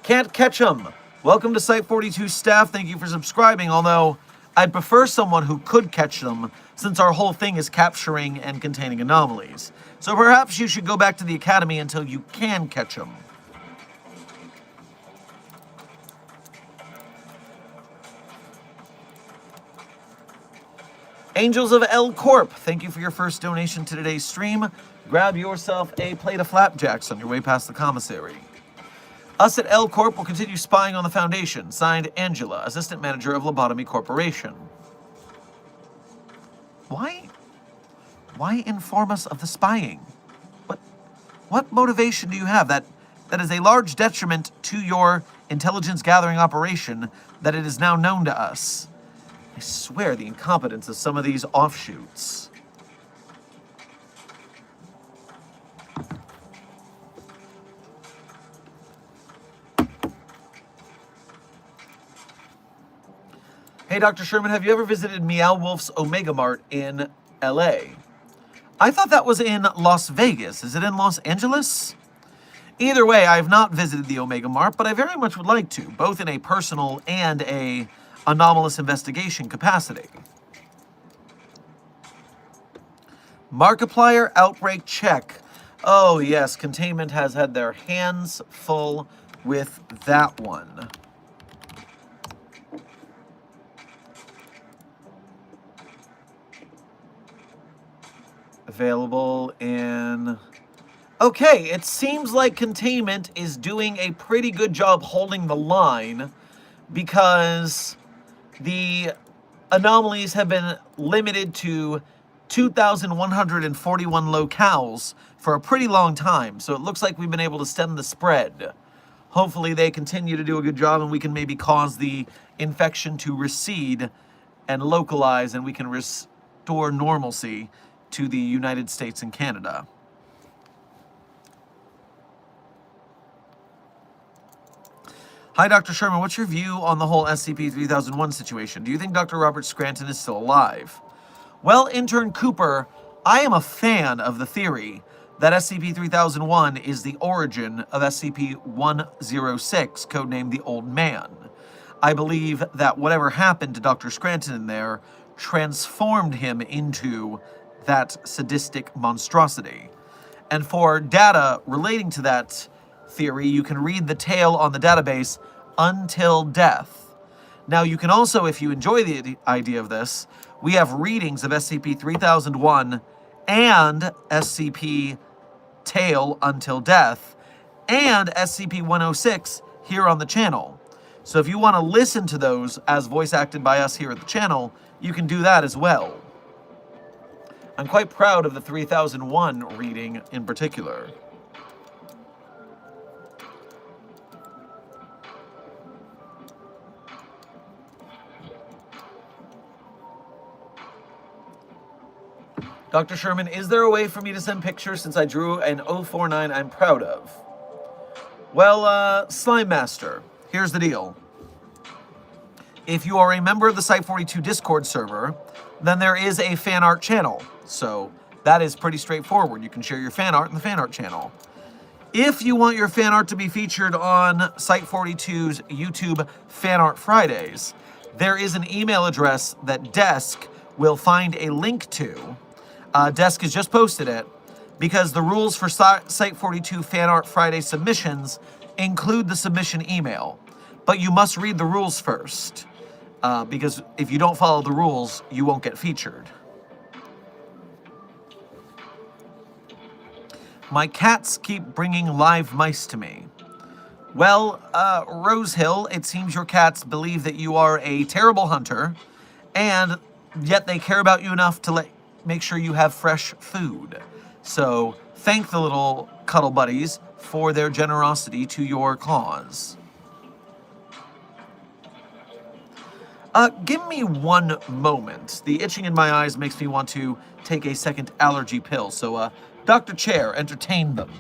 Can't catch 'em. Welcome to Site-42 staff. Thank you for subscribing, although I'd prefer someone who could catch them, since our whole thing is capturing and containing anomalies. So perhaps you should go back to the academy until you can catch them. Angels of L Corp, thank you for your first donation to today's stream. Grab yourself a plate of flapjacks on your way past the commissary. Us at L Corp will continue spying on the Foundation. Signed, Angela, Assistant Manager of Lobotomy Corporation. Why inform us of the spying? What motivation do you have? That is a large detriment to your intelligence gathering operation that it is now known to us. I swear the incompetence of some of these offshoots. Hey, Dr. Sherman, have you ever visited Meow Wolf's Omega Mart in LA? I thought that was in Las Vegas. Is it in Los Angeles? Either way, I have not visited the Omega Mart, but I very much would like to, both in a personal and a anomalous investigation capacity. Markiplier outbreak check. Oh yes, containment has had their hands full with that one. Available in... Okay, it seems like containment is doing a pretty good job holding the line, because the anomalies have been limited to 2,141 locales for a pretty long time, so it looks like we've been able to stem the spread. Hopefully they continue to do a good job and we can maybe cause the infection to recede and localize, and we can restore normalcy to the United States and Canada. Hi, Dr. Sherman. What's your view on the whole SCP-3001 situation? Do you think Dr. Robert Scranton is still alive? Well, Intern Cooper, I am a fan of the theory that SCP-3001 is the origin of SCP-106, codenamed the Old Man. I believe that whatever happened to Dr. Scranton in there transformed him into that sadistic monstrosity. And for data relating to that theory, you can read the tale on the database Until Death. Now, you can also, if you enjoy the idea of this, we have readings of SCP-3001 and SCP Tale Until Death and SCP-106 here on the channel. So if you want to listen to those as voice acted by us here at the channel, you can do that as well. I'm quite proud of the 3001 reading in particular. Dr. Sherman, is there a way for me to send pictures since I drew an 049 I'm proud of? Well, Slime Master, here's the deal. If you are a member of the Site-42 Discord server, then there is a fan art channel. So that is pretty straightforward. You can share your fan art in the fan art channel. If you want your fan art to be featured on Site-42's YouTube Fan Art Fridays, there is an email address that Desk will find a link to. Desk has just posted it, because the rules for Site-42 Fan Art Friday submissions include the submission email. But you must read the rules first, because if you don't follow the rules, you won't get featured. My cats keep bringing live mice to me. Well, Rosehill, it seems your cats believe that you are a terrible hunter, and yet they care about you enough to make sure you have fresh food. So thank the little cuddle buddies for their generosity to your cause. Give me one moment. The itching in my eyes makes me want to take a second allergy pill, so, Dr. Chair, entertain them.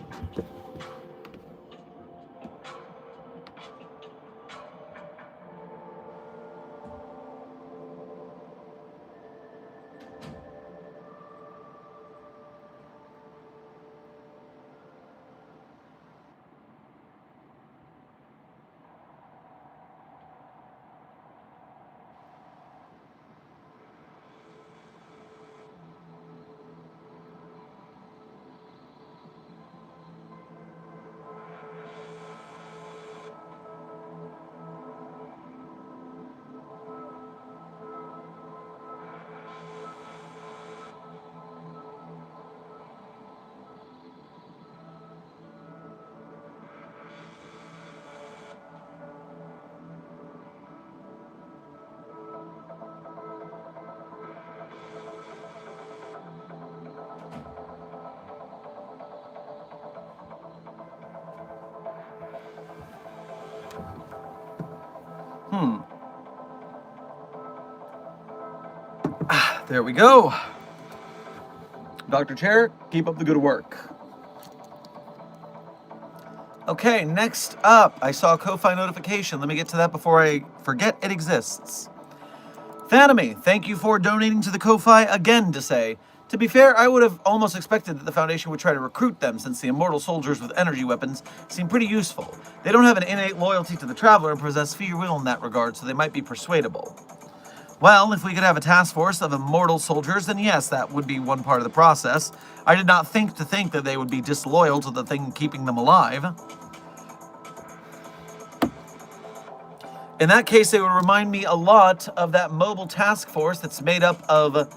There we go. Dr. Chair, keep up the good work. Okay, next up, I saw a Ko-Fi notification. Let me get to that before I forget it exists. Fanemy, thank you for donating to the Ko-Fi again to say. To be fair, I would have almost expected that the Foundation would try to recruit them, since the immortal soldiers with energy weapons seem pretty useful. They don't have an innate loyalty to the Traveler and possess free will in that regard, so they might be persuadable. Well, if we could have a task force of immortal soldiers, then yes, that would be one part of the process. I did not think that they would be disloyal to the thing keeping them alive. In that case, it would remind me a lot of that mobile task force that's made up of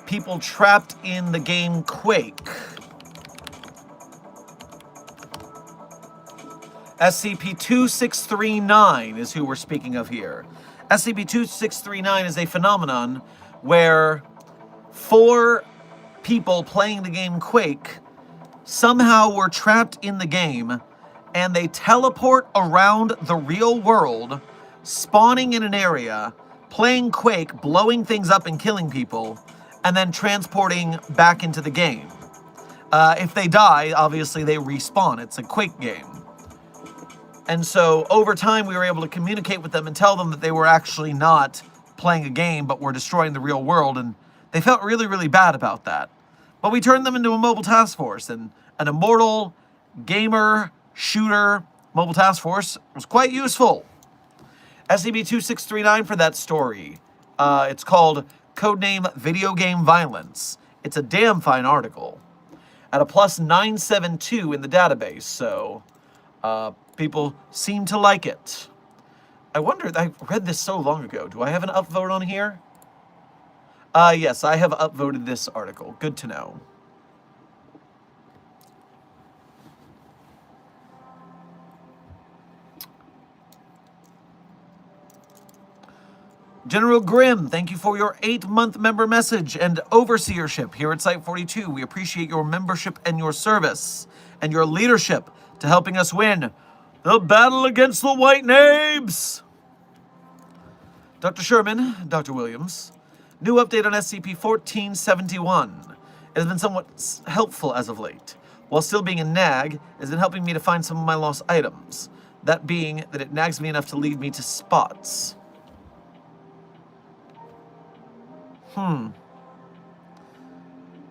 people trapped in the game Quake. SCP-2639 is who we're speaking of here. SCP-2639 is a phenomenon where 4 people playing the game Quake somehow were trapped in the game, and they teleport around the real world, spawning in an area, playing Quake, blowing things up and killing people, and then transporting back into the game. If they die, obviously they respawn. It's a Quake game. And so, over time, we were able to communicate with them and tell them that they were actually not playing a game, but were destroying the real world, and they felt really, really bad about that. But we turned them into a mobile task force, and an immortal, gamer, shooter mobile task force was quite useful. SCP-2639 for that story. It's called Codename Video Game Violence. It's a damn fine article. At a plus 972 in the database, so people seem to like it. I wonder, I read this so long ago. Do I have an upvote on here? Yes, I have upvoted this article. Good to know. General Grimm, thank you for your 8-month member message and overseership here at Site-42. We appreciate your membership and your service and your leadership to helping us win the battle against the White Nabes. Dr. Sherman, Dr. Williams, new update on SCP-1471. It has been somewhat helpful as of late. While still being a nag, it has been helping me to find some of my lost items. That being that it nags me enough to lead me to spots.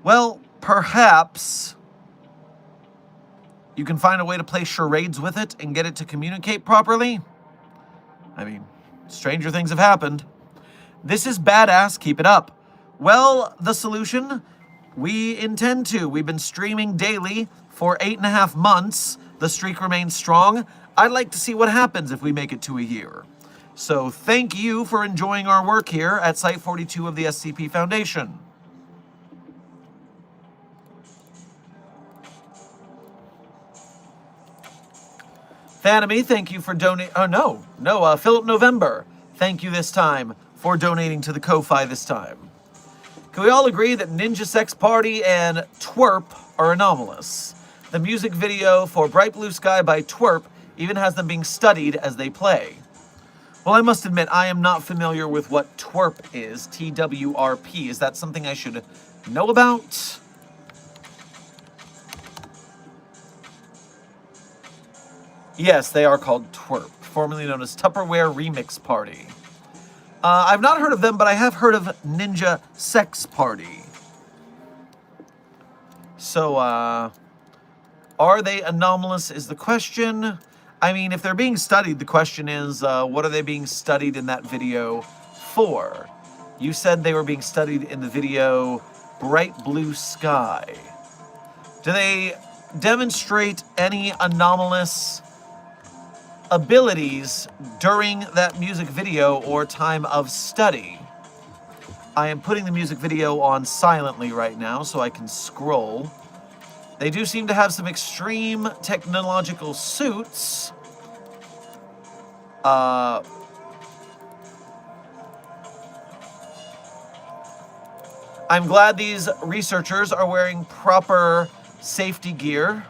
Well, perhaps you can find a way to play charades with it and get it to communicate properly? I mean, stranger things have happened. This is badass, keep it up. Well, the solution? We intend to. We've been streaming daily for 8.5 months. The streak remains strong. I'd like to see what happens if we make it to a year. So thank you for enjoying our work here at Site-42 of the SCP Foundation. Fanemy, thank you for donating. Oh, no, Philip November. Thank you this time for donating to the Ko-Fi this time. Can we all agree that Ninja Sex Party and Twerp are anomalous? The music video for Bright Blue Sky by Twerp even has them being studied as they play. Well, I must admit, I am not familiar with what twerp is. TWRP. Is that something I should know about? Yes, they are called twerp, formerly known as Tupperware Remix Party. I've not heard of them, but I have heard of Ninja Sex Party. So, are they anomalous is the question. I mean, if they're being studied, the question is, what are they being studied in that video for? You said they were being studied in the video Bright Blue Sky. Do they demonstrate any anomalous abilities during that music video or time of study? I am putting the music video on silently right now so I can scroll. They do seem to have some extreme technological suits. I'm glad these researchers are wearing proper safety gear.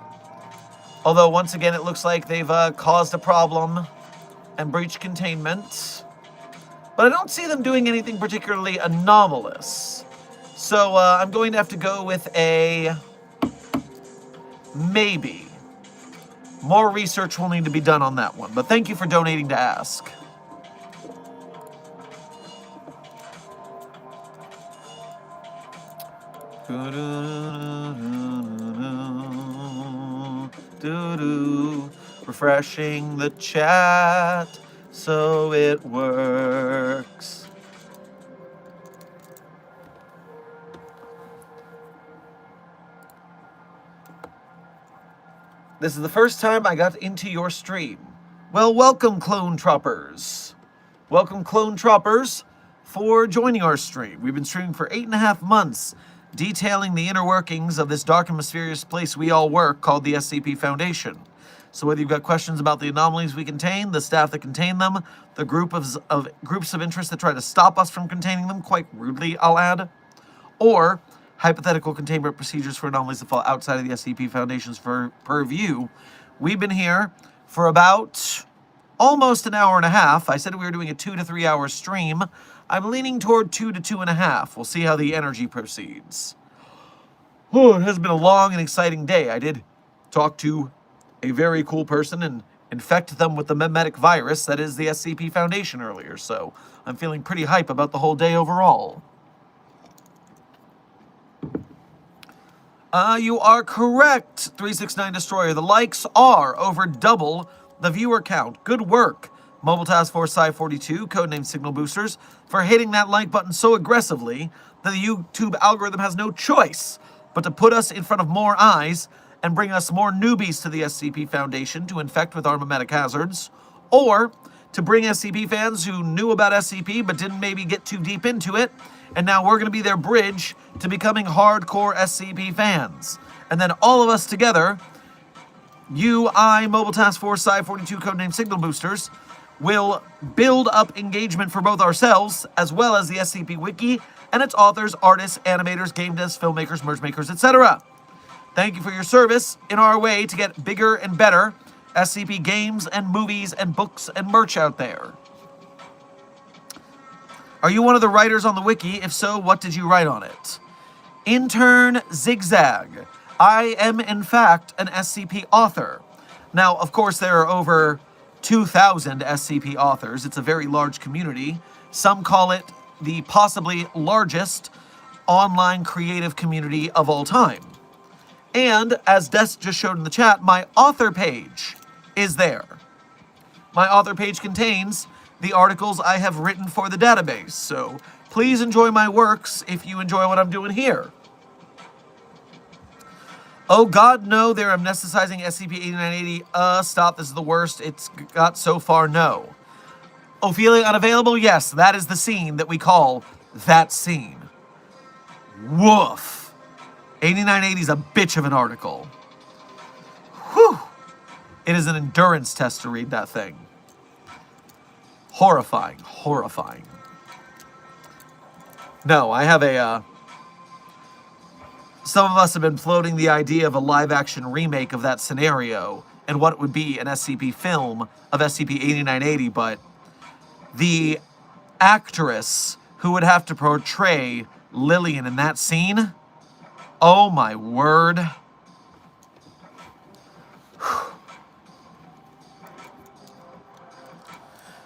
Although, once again, it looks like they've caused a problem and breached containment. But I don't see them doing anything particularly anomalous. So I'm going to have to go with a maybe. More research will need to be done on that one. But thank you for donating to ask. Refreshing the chat so it works. This is the first time I got into your stream. Well, welcome, Clone Troppers. Welcome, Clone Troppers, for joining our stream. We've been streaming for 8.5 months, detailing the inner workings of this dark and mysterious place we all work called the SCP Foundation. So whether you've got questions about the anomalies we contain, the staff that contain them, the groups of interest that try to stop us from containing them, quite rudely, I'll add, or hypothetical containment procedures for anomalies that fall outside of the SCP Foundation's purview, we've been here for about almost an hour and a half. I said we were doing a 2 to 3 hour stream. I'm leaning toward 2 to 2.5. We'll see how the energy proceeds. Oh, it has been a long and exciting day. I did talk to a very cool person and infect them with the memetic virus that is the SCP Foundation earlier, so I'm feeling pretty hype about the whole day overall. You are correct, 369 Destroyer. The likes are over double the viewer count. Good work, Mobile Task Force Psi-42, codename Signal Boosters, for hitting that like button so aggressively that the YouTube algorithm has no choice but to put us in front of more eyes and bring us more newbies to the SCP Foundation to infect with our memetic hazards, or to bring SCP fans who knew about SCP but didn't maybe get too deep into it, and now we're going to be their bridge to becoming hardcore SCP fans. And then all of us together, you, I, Mobile Task Force Psi-42, codename Signal Boosters, will build up engagement for both ourselves as well as the SCP Wiki and its authors, artists, animators, game devs, filmmakers, merge makers, etc. Thank you for your service in our way to get bigger and better SCP games and movies and books and merch out there. Are you one of the writers on the wiki? If so, what did you write on it? Intern Zigzag. I am, in fact, an SCP author. Now, of course, there are over 2,000 SCP authors. It's a very large community. Some call it the possibly largest online creative community of all time. And, as Des just showed in the chat, my author page is there. My author page contains the articles I have written for the database, so please enjoy my works if you enjoy what I'm doing here. Oh god, no, they're amnesticizing SCP-8980. Stop, this is the worst it's got so far, no. Ophelia unavailable? Yes, that is the scene that we call that scene. Woof. 8980 is a bitch of an article. Whew. It is an endurance test to read that thing. Horrifying, horrifying. No, I have a, some of us have been floating the idea of a live-action remake of that scenario and what it would be an SCP film of SCP-8980, but the actress who would have to portray Lillian in that scene, oh my word.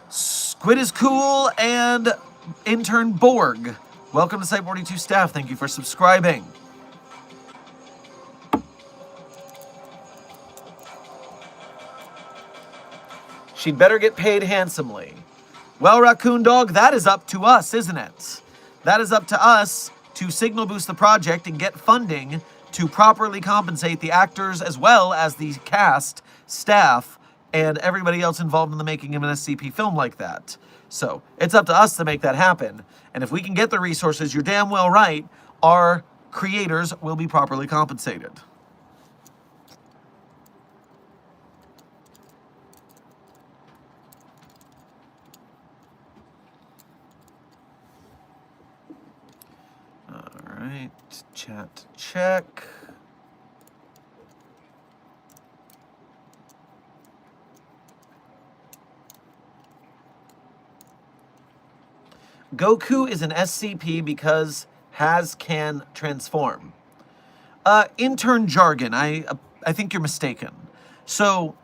Squid is cool, and intern Borg. Welcome to Site 42 staff. Thank you for subscribing. She'd better get paid handsomely. Well, Raccoon Dog, that is up to us, isn't it? That is up to us to signal boost the project and get funding to properly compensate the actors as well as the cast, staff, and everybody else involved in the making of an SCP film like that. So, it's up to us to make that happen. And if we can get the resources, you're damn well right, our creators will be properly compensated. Alright, chat check. Goku is an SCP because can transform. Intern jargon, I think you're mistaken. So,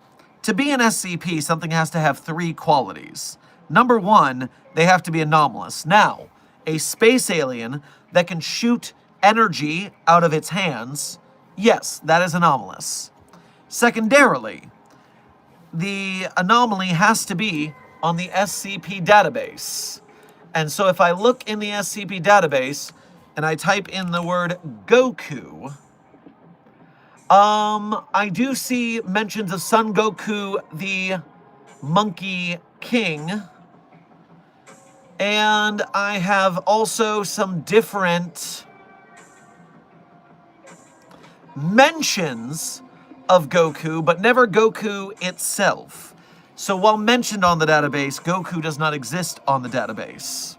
to be an SCP, something has to have 3 qualities. Number 1, they have to be anomalous. Now, a space alien that can shoot energy out of its hands, yes, that is anomalous. Secondarily, the anomaly has to be on the SCP database. And so if I look in the SCP database and I type in the word Goku, I do see mentions of Son Goku, the Monkey King. And I have also some different mentions of Goku, but never Goku itself. So while mentioned on the database, Goku does not exist on the database.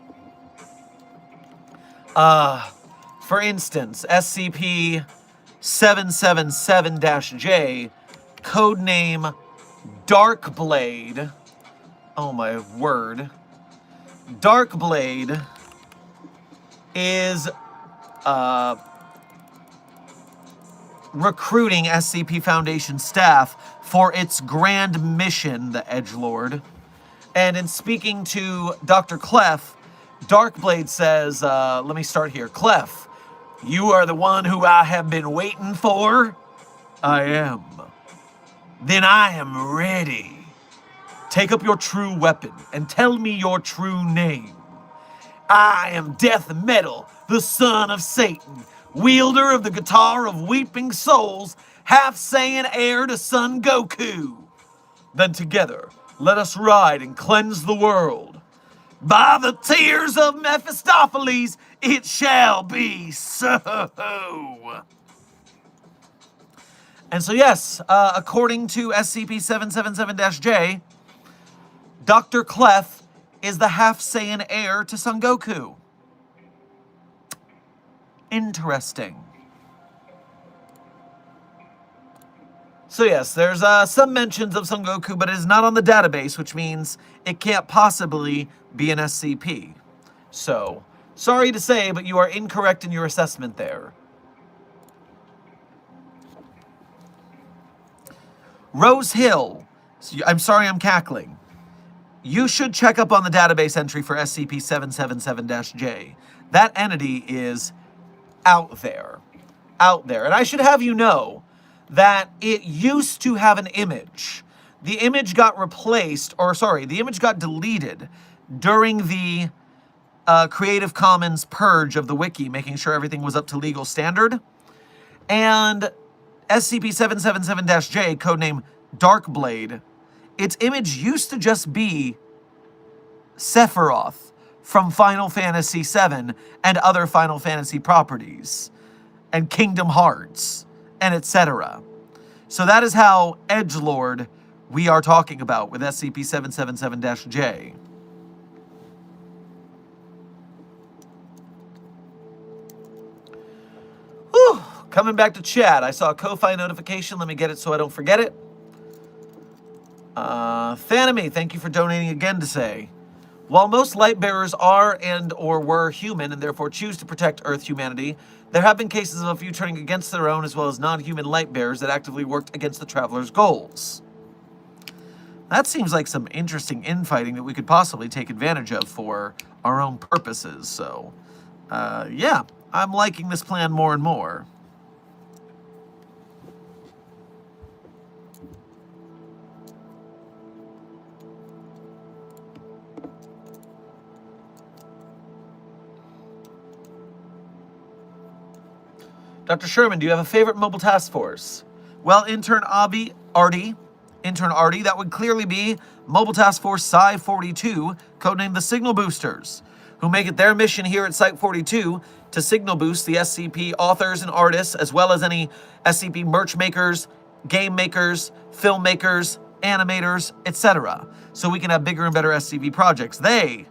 For instance, SCP-777-J, codename Darkblade. Oh my word. Darkblade is recruiting SCP Foundation staff for its grand mission, the Edgelord. And in speaking to Dr. Clef, Darkblade says, let me start here. Clef, you are the one who I have been waiting for? I am. Then I am ready. Take up your true weapon and tell me your true name. I am Death Metal, the son of Satan, wielder of the guitar of weeping souls, half Saiyan heir to Son Goku. Then together, let us ride and cleanse the world. By the tears of Mephistopheles, it shall be so. And so yes, according to SCP-777-J, Dr. Clef is the half Saiyan heir to Son Goku. Interesting. So yes, there's some mentions of Son Goku, but it is not on the database, which means it can't possibly be an SCP. So, sorry to say, but you are incorrect in your assessment there. Rose Hill. I'm sorry I'm cackling. You should check up on the database entry for SCP-777-J. That entity is out there. Out there. And I should have you know that it used to have an image. The image got the image got deleted during the Creative Commons purge of the wiki, making sure everything was up to legal standard. And SCP-777-J, codename Darkblade, its image used to just be Sephiroth from Final Fantasy VII and other Final Fantasy properties, and Kingdom Hearts, and etc. So that is how Edgelord we are talking about with SCP-777-J. Whew. Coming back to chat, I saw a Ko-Fi notification. Let me get it so I don't forget it. Thanamy, thank you for donating again to say, While most light bearers are and or were human and therefore choose to protect Earth humanity, there have been cases of a few turning against their own as well as non-human light bearers that actively worked against the Traveler's goals. That seems like some interesting infighting that we could possibly take advantage of for our own purposes, so yeah, I'm liking this plan more and more. Dr. Sherman, do you have a favorite mobile task force? Well, Intern Artie, that would clearly be Mobile Task Force Psi-42, codenamed the Signal Boosters, who make it their mission here at Site-42 to signal boost the SCP authors and artists, as well as any SCP merch makers, game makers, filmmakers, animators, etc., so we can have bigger and better SCP projects. They,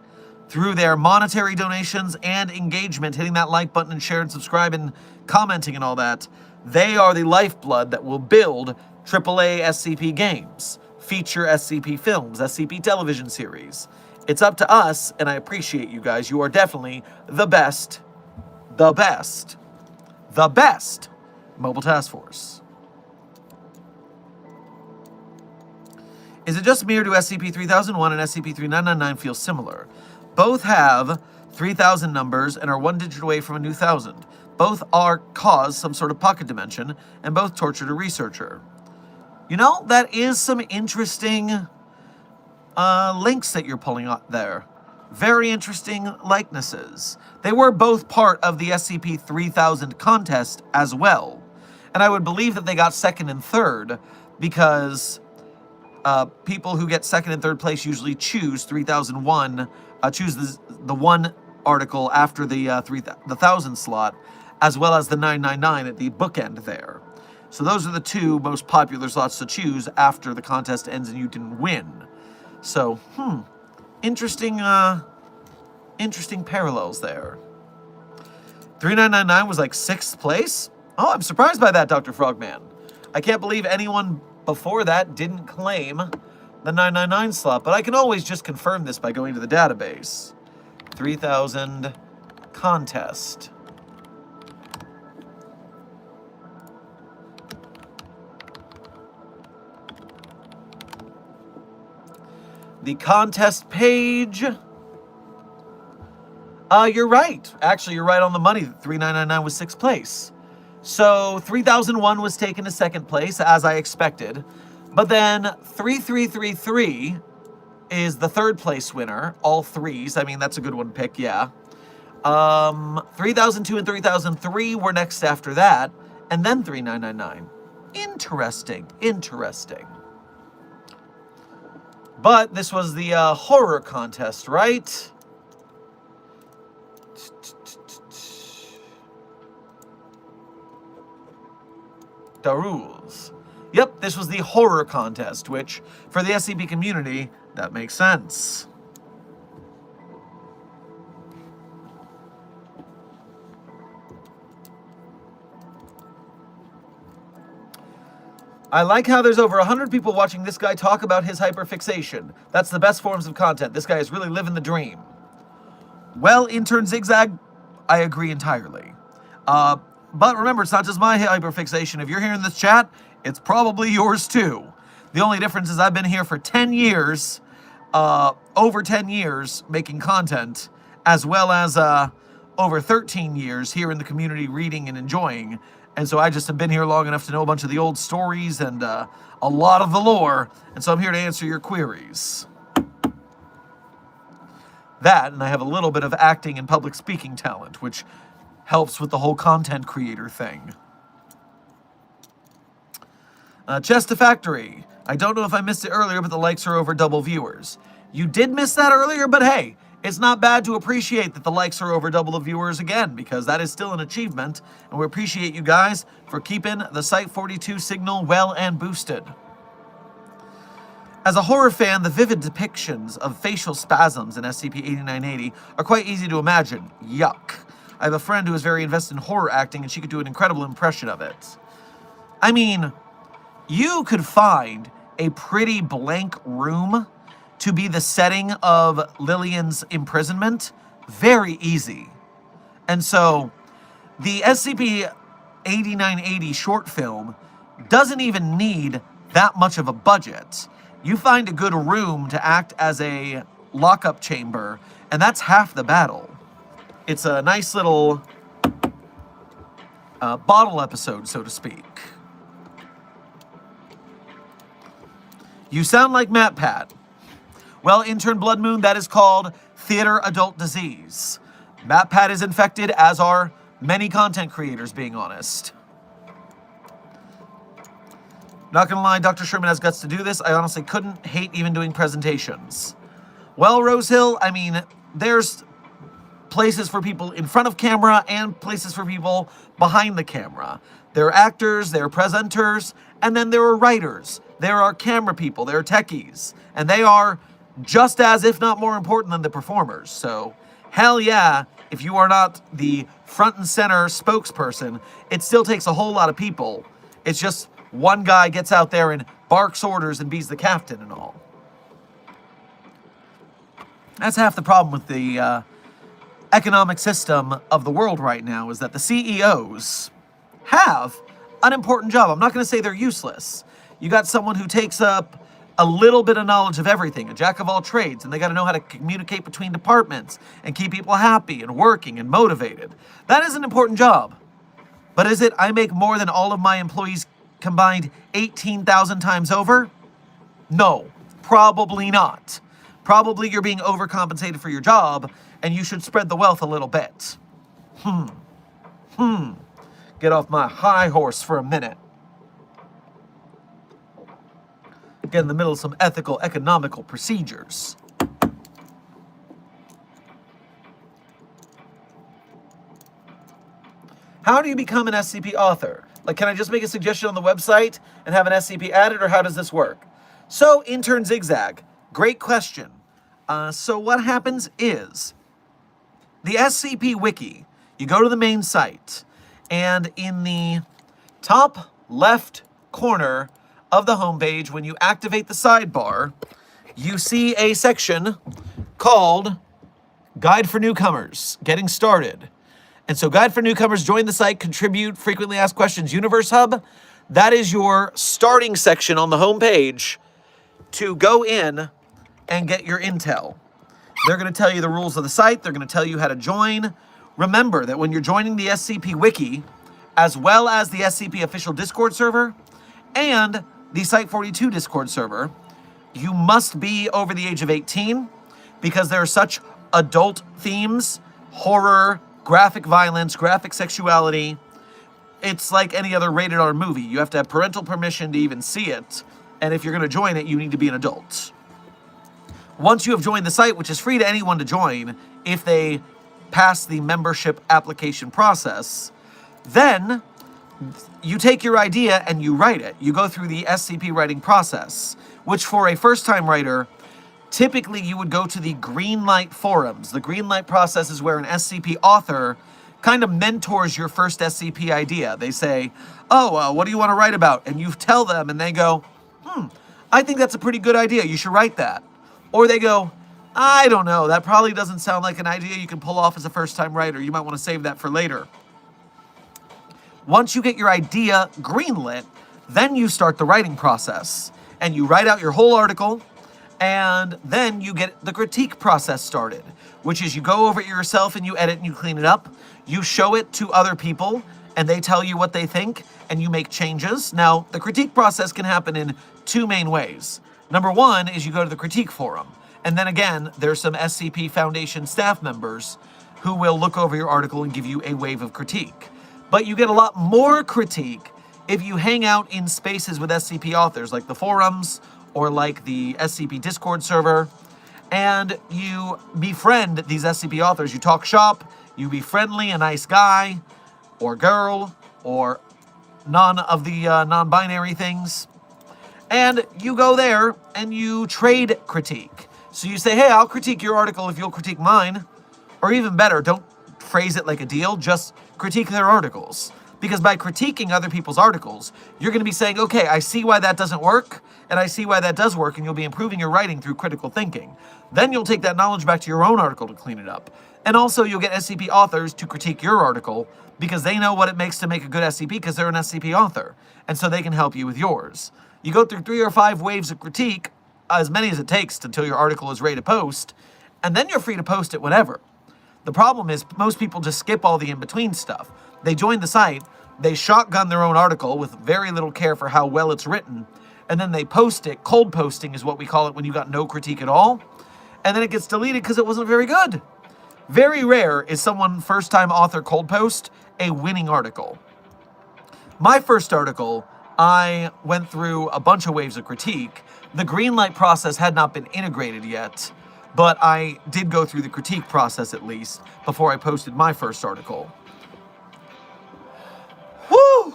through their monetary donations and engagement, hitting that like button and share and subscribe and commenting and all that, they are the lifeblood that will build AAA SCP games, feature SCP films, SCP television series. It's up to us, and I appreciate you guys. You are definitely the best mobile task force. Is it just me, or do SCP-3001 and SCP-3999 feel similar? Both have 3,000 numbers and are one digit away from a new 1,000. Both cause some sort of pocket dimension, and both tortured a researcher. You know, that is some interesting links that you're pulling out there. Very interesting likenesses. They were both part of the SCP-3000 contest as well. And I would believe that they got second and third because people who get second and third place usually choose 3001, choose the one article after the 1,000 slot, as well as the 999 at the bookend there. So those are the two most popular slots to choose after the contest ends and you can win. So, interesting parallels there. 3999 was like 6th place? Oh, I'm surprised by that, Dr. Frogman. I can't believe anyone before that didn't claim the 999 slot, but I can always just confirm this by going to the database. 3000 contest. The contest page. You're right. Actually, you're right on the money. 3999 was 6th place. So 3001 was taken to 2nd place, as I expected. But then 3333 is the 3rd place winner. All threes. I mean, that's a good one to pick, yeah. 3002 and 3003 were next after that. And then 3999. Interesting. But this was the horror contest, right? The rules. Yep, this was the horror contest, which, for the SCP community, that makes sense. I like how there's over 100 people watching this guy talk about his hyperfixation. That's the best forms of content. This guy is really living the dream. Well, Intern Zigzag, I agree entirely. But remember, it's not just my hyperfixation. If you're hearing this chat, it's probably yours too. The only difference is I've been here for 10 years, over 10 years making content, as well as over 13 years here in the community reading and enjoying. And so I just have been here long enough to know a bunch of the old stories and a lot of the lore. And so I'm here to answer your queries. That, and I have a little bit of acting and public speaking talent, which helps with the whole content creator thing. Chesta Factory. I don't know if I missed it earlier, but the likes are over double viewers. You did miss that earlier, but hey, it's not bad to appreciate that the likes are over double the viewers again, because that is still an achievement, and we appreciate you guys for keeping the Site-42 signal well and boosted. As a horror fan, the vivid depictions of facial spasms in SCP-8980 are quite easy to imagine. Yuck. I have a friend who is very invested in horror acting, and she could do an incredible impression of it. I mean, you could find a pretty blank room to be the setting of Lillian's imprisonment very easy. And so the SCP-8980 short film doesn't even need that much of a budget. You find a good room to act as a lockup chamber, and that's half the battle. It's a nice little bottle episode, so to speak. You sound like MatPat. Well, intern Blood Moon, that is called theater adult disease. MatPat is infected, as are many content creators, being honest. Not gonna lie, Dr. Sherman has guts to do this. I honestly couldn't hate even doing presentations. Well, Rosehill, I mean, there's places for people in front of camera and places for people behind the camera. There are actors, there are presenters, and then there are writers. There are camera people, there are techies, and they are just as, if not more important than the performers. So, hell yeah, if you are not the front and center spokesperson, it still takes a whole lot of people. It's just one guy gets out there and barks orders and bees the captain and all. That's half the problem with the economic system of the world right now, is that the CEOs have an important job. I'm not going to say they're useless. You got someone who takes up a little bit of knowledge of everything, a jack of all trades, and they got to know how to communicate between departments and keep people happy and working and motivated. That is an important job. But is it I make more than all of my employees combined 18,000 times over? No, probably not. Probably you're being overcompensated for your job, and you should spread the wealth a little bit. Get off my high horse for a minute. Get in the middle of some ethical, economical procedures. How do you become an SCP author? Like, can I just make a suggestion on the website and have an SCP added, or how does this work? So, Intern Zigzag, great question. So what happens is, the SCP Wiki, you go to the main site, and in the top left corner of the homepage, when you activate the sidebar, you see a section called Guide for Newcomers, Getting Started. And so Guide for Newcomers, join the site, contribute, frequently asked questions, Universe Hub. That is your starting section on the homepage to go in and get your intel. They're going to tell you the rules of the site. They're going to tell you how to join. Remember that when you're joining the SCP Wiki, as well as the SCP official Discord server and the Site42 Discord server, you must be over the age of 18 because there are such adult themes, horror, graphic violence, graphic sexuality. It's like any other rated R movie. You have to have parental permission to even see it. And if you're going to join it, you need to be an adult. Once you have joined the site, which is free to anyone to join if they pass the membership application process, then you take your idea and you write it. You go through the SCP writing process, which for a first-time writer, typically you would go to the Greenlight forums. The Greenlight process is where an SCP author kind of mentors your first SCP idea. They say, what do you want to write about? And you tell them and they go, I think that's a pretty good idea. You should write that. Or they go, I don't know. That probably doesn't sound like an idea you can pull off as a first-time writer. You might want to save that for later. Once you get your idea greenlit, then you start the writing process. And you write out your whole article, and then you get the critique process started, which is you go over it yourself and you edit and you clean it up. You show it to other people, and they tell you what they think, and you make changes. Now, the critique process can happen in two main ways. Number one is you go to the critique forum, and then again, there's some SCP Foundation staff members who will look over your article and give you a wave of critique. But you get a lot more critique if you hang out in spaces with SCP authors, like the forums or like the SCP Discord server, and you befriend these SCP authors. You talk shop, you be friendly, a nice guy or girl or none of the non-binary things. And you go there and you trade critique. So you say, hey, I'll critique your article if you'll critique mine. Or even better, don't phrase it like a deal, just critique their articles. Because by critiquing other people's articles, you're going to be saying, okay, I see why that doesn't work, and I see why that does work, and you'll be improving your writing through critical thinking. Then you'll take that knowledge back to your own article to clean it up. And also, you'll get SCP authors to critique your article because they know what it makes to make a good SCP because they're an SCP author. And so they can help you with yours. You go through 3 or 5 waves of critique, as many as it takes until your article is ready to post, and then you're free to post it whenever. The problem is most people just skip all the in-between stuff. They join the site, they shotgun their own article with very little care for how well it's written, and then they post it. Cold posting is what we call it when you got no critique at all. And then it gets deleted because it wasn't very good. Very rare is someone first-time author cold post a winning article. My first article, I went through a bunch of waves of critique. The green light process had not been integrated yet, but I did go through the critique process at least before I posted my first article. Woo!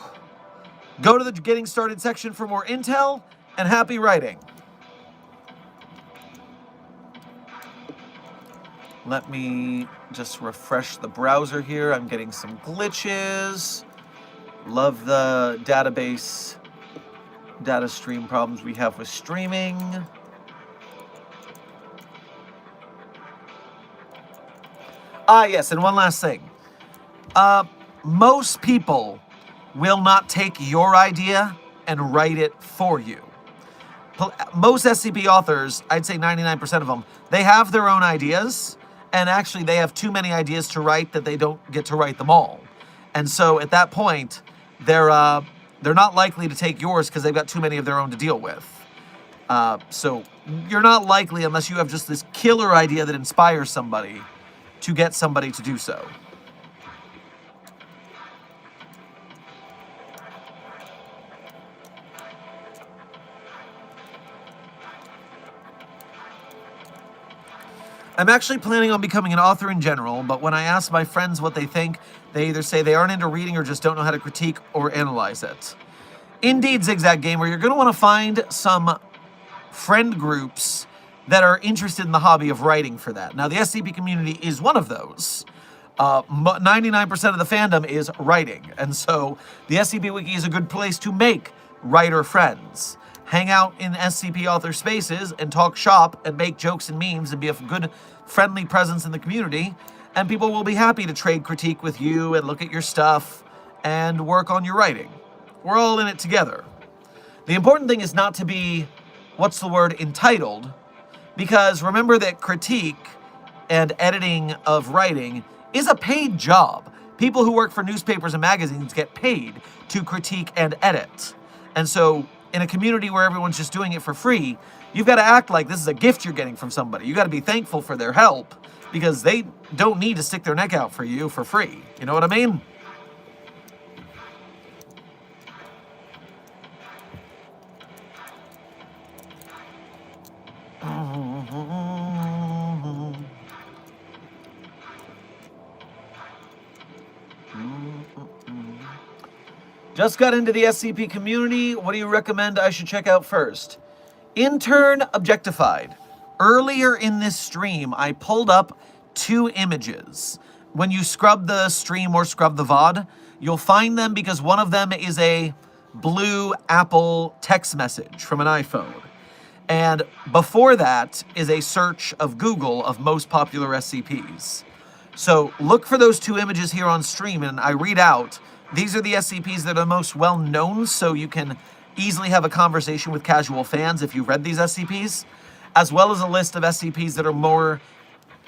Go to the Getting Started section for more intel, and happy writing. Let me just refresh the browser here. I'm getting some glitches. Love the database data stream problems we have with streaming. Ah, yes, and one last thing. Most people will not take your idea and write it for you. Most SCP authors, I'd say 99% of them, they have their own ideas, and actually they have too many ideas to write that they don't get to write them all. And so at that point, they're not likely to take yours because they've got too many of their own to deal with. So you're not likely, unless you have just this killer idea that inspires somebody, to get somebody to do so. I'm actually planning on becoming an author in general, but when I ask my friends what they think, they either say they aren't into reading or just don't know how to critique or analyze it. Indeed, Zigzag Gamer, you're going to want to find some friend groups that are interested in the hobby of writing for that. Now, the SCP community is one of those. 99% of the fandom is writing, and so the SCP Wiki is a good place to make writer friends. Hang out in SCP author spaces and talk shop and make jokes and memes and be a good, friendly presence in the community, and people will be happy to trade critique with you and look at your stuff and work on your writing. We're all in it together. The important thing is not to be, entitled, because remember that critique and editing of writing is a paid job. People who work for newspapers and magazines get paid to critique and edit. And so in a community where everyone's just doing it for free, you've got to act like this is a gift you're getting from somebody. You got to be thankful for their help because they don't need to stick their neck out for you for free. You know what I mean? Just got into the SCP community. What do you recommend I should check out first? Intern Objectified. Earlier in this stream, I pulled up 2 images. When you scrub the stream or scrub the VOD, you'll find them because one of them is a blue Apple text message from an iPhone. And before that is a search of Google of most popular SCPs. So look for those 2 images here on stream, and I read out, these are the SCPs that are most well-known, so you can easily have a conversation with casual fans if you've read these SCPs, as well as a list of SCPs that are more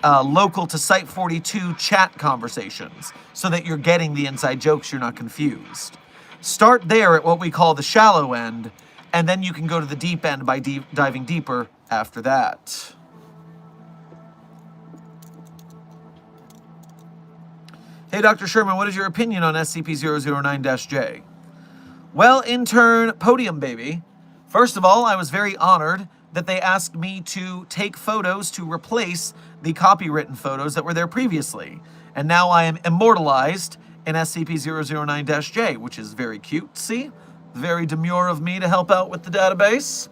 local to Site 42 chat conversations, so that you're getting the inside jokes, you're not confused. Start there at what we call the shallow end, and then you can go to the deep end by diving deeper after that. Hey, Dr. Sherman, what is your opinion on SCP-009-J? Well, intern Podium Baby, first of all, I was very honored that they asked me to take photos to replace the copywritten photos that were there previously. And now I am immortalized in SCP-009-J, which is very cute, see? Very demure of me to help out with the database.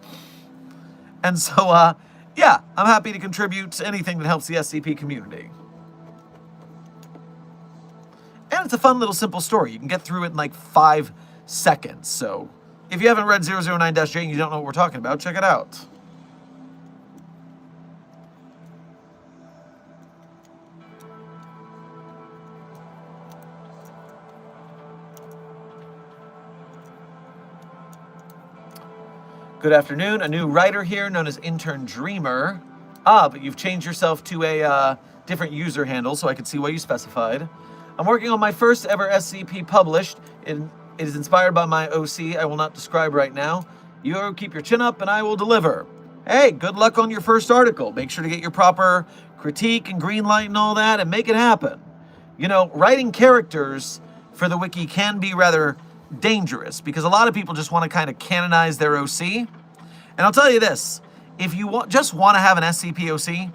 And so, yeah, I'm happy to contribute to anything that helps the SCP community. And And it's a fun little simple story. You can get through it in like 5 seconds. So if you haven't read 009-J and you don't know what we're talking about, check it out. Good afternoon. A new writer here known as Intern Dreamer. But you've changed yourself to a different user handle, so I can see what you specified. I'm working on my first ever SCP published. It is inspired by my OC. I will not describe right now. You keep your chin up and I will deliver. Hey, good luck on your first article. Make sure to get your proper critique and green light and all that and make it happen. You know, writing characters for the wiki can be rather dangerous because a lot of people just want to kind of canonize their OC. And I'll tell you this, if you just want to have an SCP OC,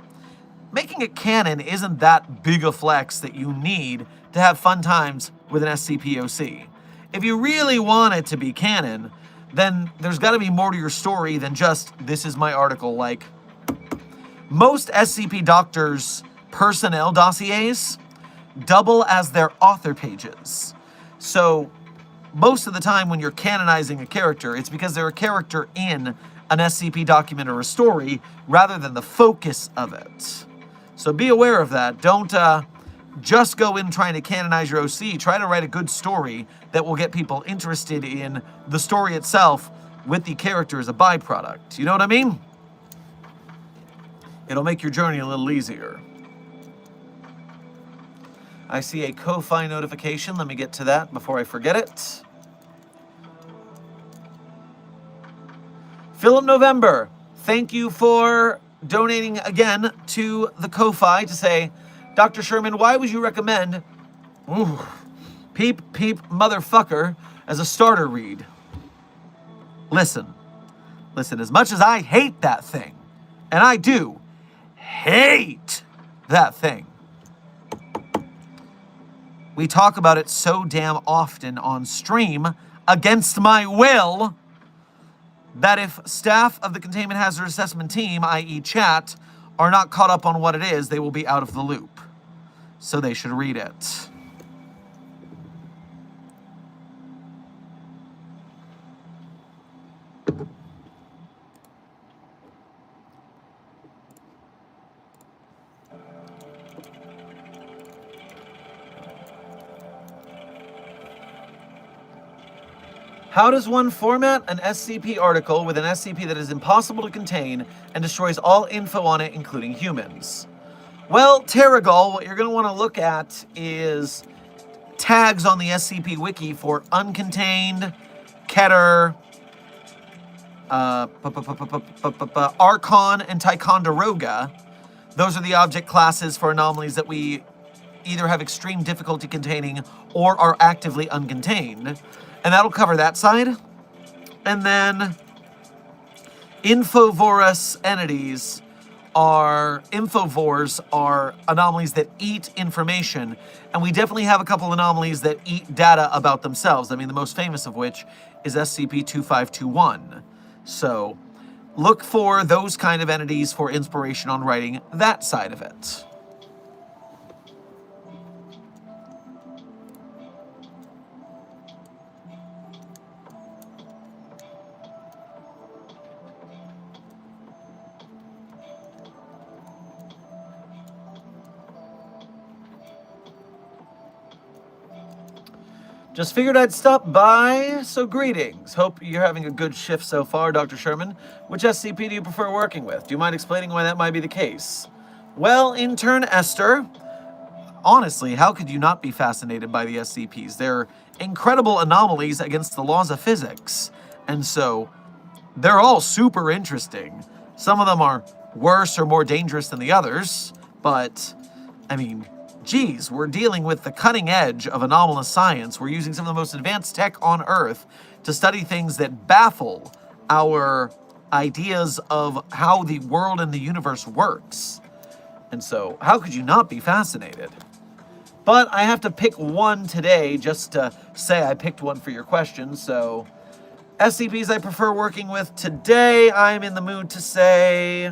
making it canon isn't that big a flex that you need to have fun times with an SCP OC. If you really want it to be canon, then there's got to be more to your story than just, this is my article. Like, most SCP Doctors' personnel dossiers double as their author pages. So most of the time when you're canonizing a character, it's because they're a character in an SCP document or a story rather than the focus of it. So be aware of that. Don't just go in trying to canonize your OC. Try to write a good story that will get people interested in the story itself with the character as a byproduct. You know what I mean? It'll make your journey a little easier. I see a Ko-Fi notification. Let me get to that before I forget it. Philip November, thank you for donating again to the Ko-Fi to say, Dr. Sherman, why would you recommend Peep Peep Motherfucker as a starter read? Listen, as much as I hate that thing, and I do hate that thing, we talk about it so damn often on stream against my will that if staff of the Containment Hazard Assessment Team, i.e. chat, are not caught up on what it is, they will be out of the loop. So they should read it. How does one format an SCP article with an SCP that is impossible to contain and destroys all info on it, including humans? Well, Terragol, what you're going to want to look at is tags on the SCP Wiki for uncontained, Keter, Archon, and Ticonderoga. Those are the object classes for anomalies that we either have extreme difficulty containing or are actively uncontained. And that'll cover that side. And then Infovorous entities Infovores are anomalies that eat information. And we definitely have a couple anomalies that eat data about themselves. I mean, the most famous of which is SCP-2521. So look for those kind of entities for inspiration on writing that side of it. Just figured I'd stop by, so greetings. Hope you're having a good shift so far, Dr. Sherman. Which SCP do you prefer working with? Do you mind explaining why that might be the case? Well, Intern Esther, honestly, how could you not be fascinated by the SCPs? They're incredible anomalies against the laws of physics. And so, they're all super interesting. Some of them are worse or more dangerous than the others, but, I mean, geez, we're dealing with the cutting edge of anomalous science. We're using some of the most advanced tech on Earth to study things that baffle our ideas of how the world and the universe works. And so, how could you not be fascinated? But I have to pick one today just to say I picked one for your question. So, SCPs I prefer working with today, I'm in the mood to say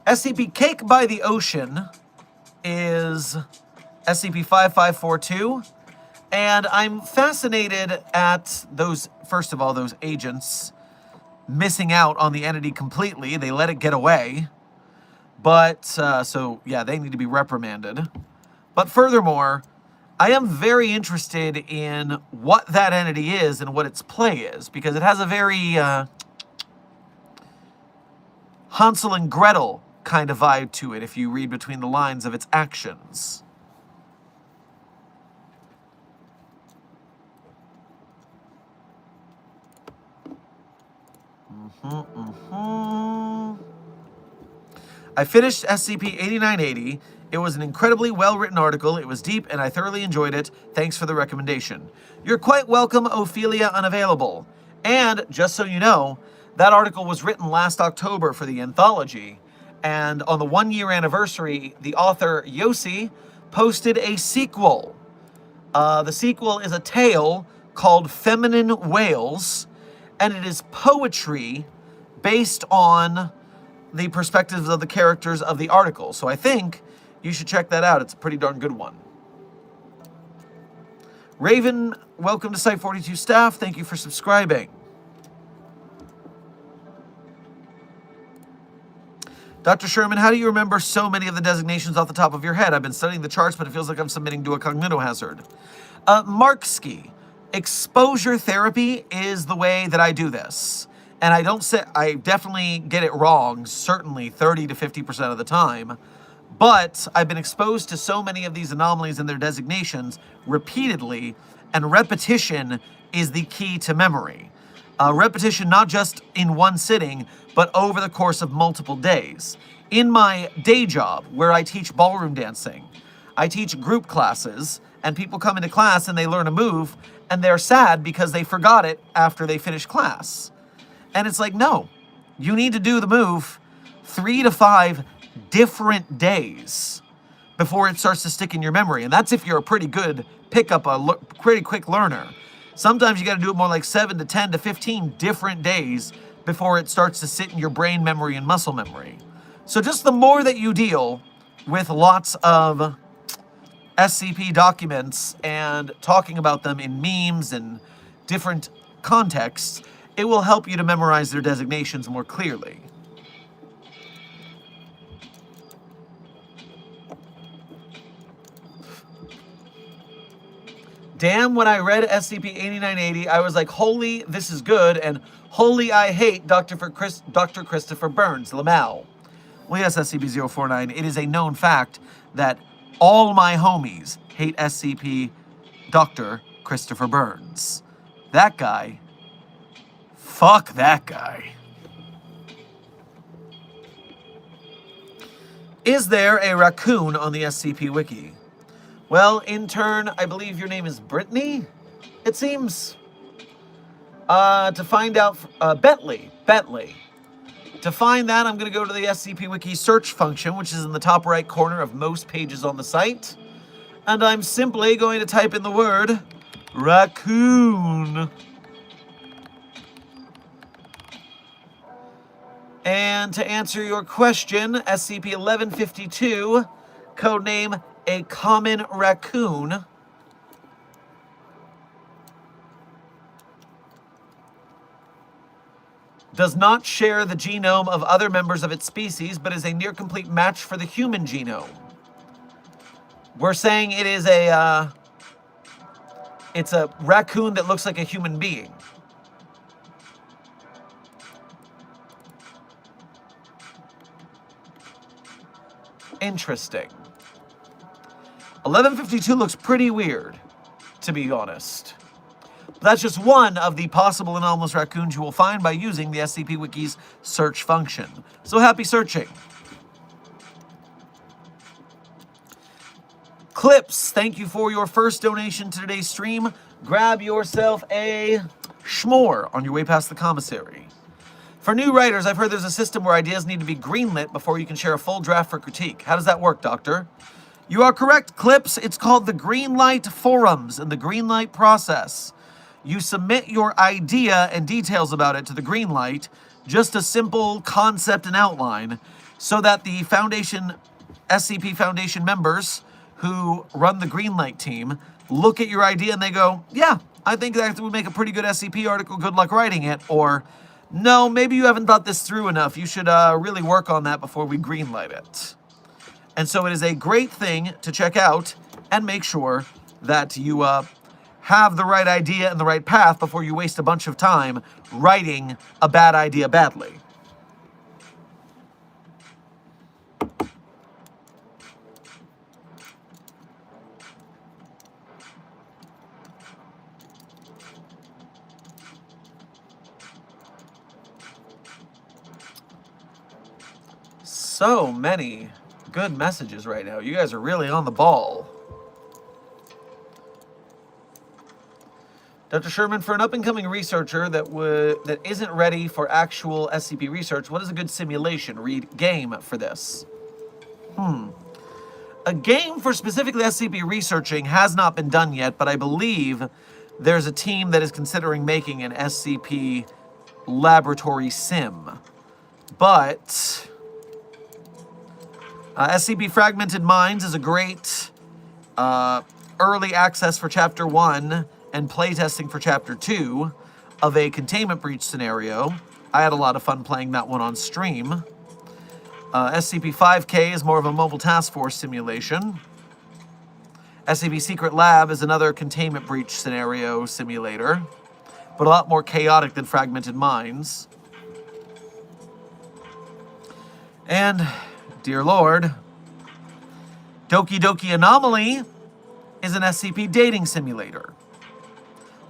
SCP Cake by the Ocean is SCP-5542. And I'm fascinated at those, first of all, those agents missing out on the entity completely. They let it get away. But, so, yeah, they need to be reprimanded. But furthermore, I am very interested in what that entity is and what its play is, because it has a very Hansel and Gretel kind of vibe to it if you read between the lines of its actions. I finished SCP-8980. It was an incredibly well-written article. It was deep, and I thoroughly enjoyed it. Thanks for the recommendation. You're quite welcome, Ophelia Unavailable. And, just so you know, that article was written last October for the anthology. And on the 1-year anniversary, the author, Yossi, posted a sequel. The sequel is a tale called Feminine Whales, and it is poetry based on the perspectives of the characters of the article. So I think you should check that out. It's a pretty darn good one. Raven, welcome to Site 42 staff. Thank you for subscribing. Dr. Sherman, how do you remember so many of the designations off the top of your head? I've been studying the charts, but it feels like I'm submitting to a cognitohazard. Marksky, exposure therapy is the way that I do this. And I definitely get it wrong, certainly 30 to 50% of the time. But I've been exposed to so many of these anomalies and their designations repeatedly, and repetition is the key to memory. Repetition not just in one sitting, but over the course of multiple days. In my day job, where I teach ballroom dancing, I teach group classes, and people come into class and they learn a move, and they're sad because they forgot it after they finish class. And it's like, no, you need to do the move 3 to 5 different days before it starts to stick in your memory. And that's if you're a pretty good pretty quick learner. Sometimes you got to do it more like 7 to 10 to 15 different days before it starts to sit in your brain memory and muscle memory. So just the more that you deal with lots of SCP documents and talking about them in memes and different contexts, it will help you to memorize their designations more clearly. Damn, when I read SCP-8980, I was like, holy, this is good, and holy, I hate Dr. Christopher Burns, Lamal. Well, yes, SCP-049, it is a known fact that all my homies hate SCP Dr. Christopher Burns. That guy, fuck that guy. Is there a raccoon on the SCP Wiki? Well, intern, I believe your name is Brittany, it seems. To find out, Bentley. To find that, I'm going to go to the SCP Wiki search function, which is in the top right corner of most pages on the site. And I'm simply going to type in the word raccoon. And to answer your question, SCP-1152, codename a common raccoon, does not share the genome of other members of its species, but is a near-complete match for the human genome. We're saying it is it's a raccoon that looks like a human being. Interesting. 1152 looks pretty weird, to be honest. But that's just one of the possible anomalous raccoons you will find by using the SCP Wiki's search function. So happy searching. Clips, thank you for your first donation to today's stream. Grab yourself a schmore on your way past the commissary. For new writers, I've heard there's a system where ideas need to be greenlit before you can share a full draft for critique. How does that work, Doctor? You are correct, Clips. It's called the Greenlight Forums and the Greenlight process. You submit your idea and details about it to the Greenlight, just a simple concept and outline, so that the Foundation SCP Foundation members who run the Greenlight team look at your idea and they go, yeah, I think that would make a pretty good SCP article, good luck writing it, or no, maybe you haven't thought this through enough, you should really work on that before we greenlight it. And so it is a great thing to check out and make sure that you have the right idea and the right path before you waste a bunch of time writing a bad idea badly. So many good messages right now. You guys are really on the ball. Dr. Sherman, for an up-and-coming researcher that isn't ready for actual SCP research, what is a good simulation? Read game for this. A game for specifically SCP researching has not been done yet, but I believe there's a team that is considering making an SCP laboratory sim. But SCP Fragmented Minds is a great early access for Chapter 1 and playtesting for Chapter 2 of a containment breach scenario. I had a lot of fun playing that one on stream. SCP-5K is more of a mobile task force simulation. SCP Secret Lab is another containment breach scenario simulator, but a lot more chaotic than Fragmented Minds. And, dear Lord, Doki Doki Anomaly is an SCP dating simulator,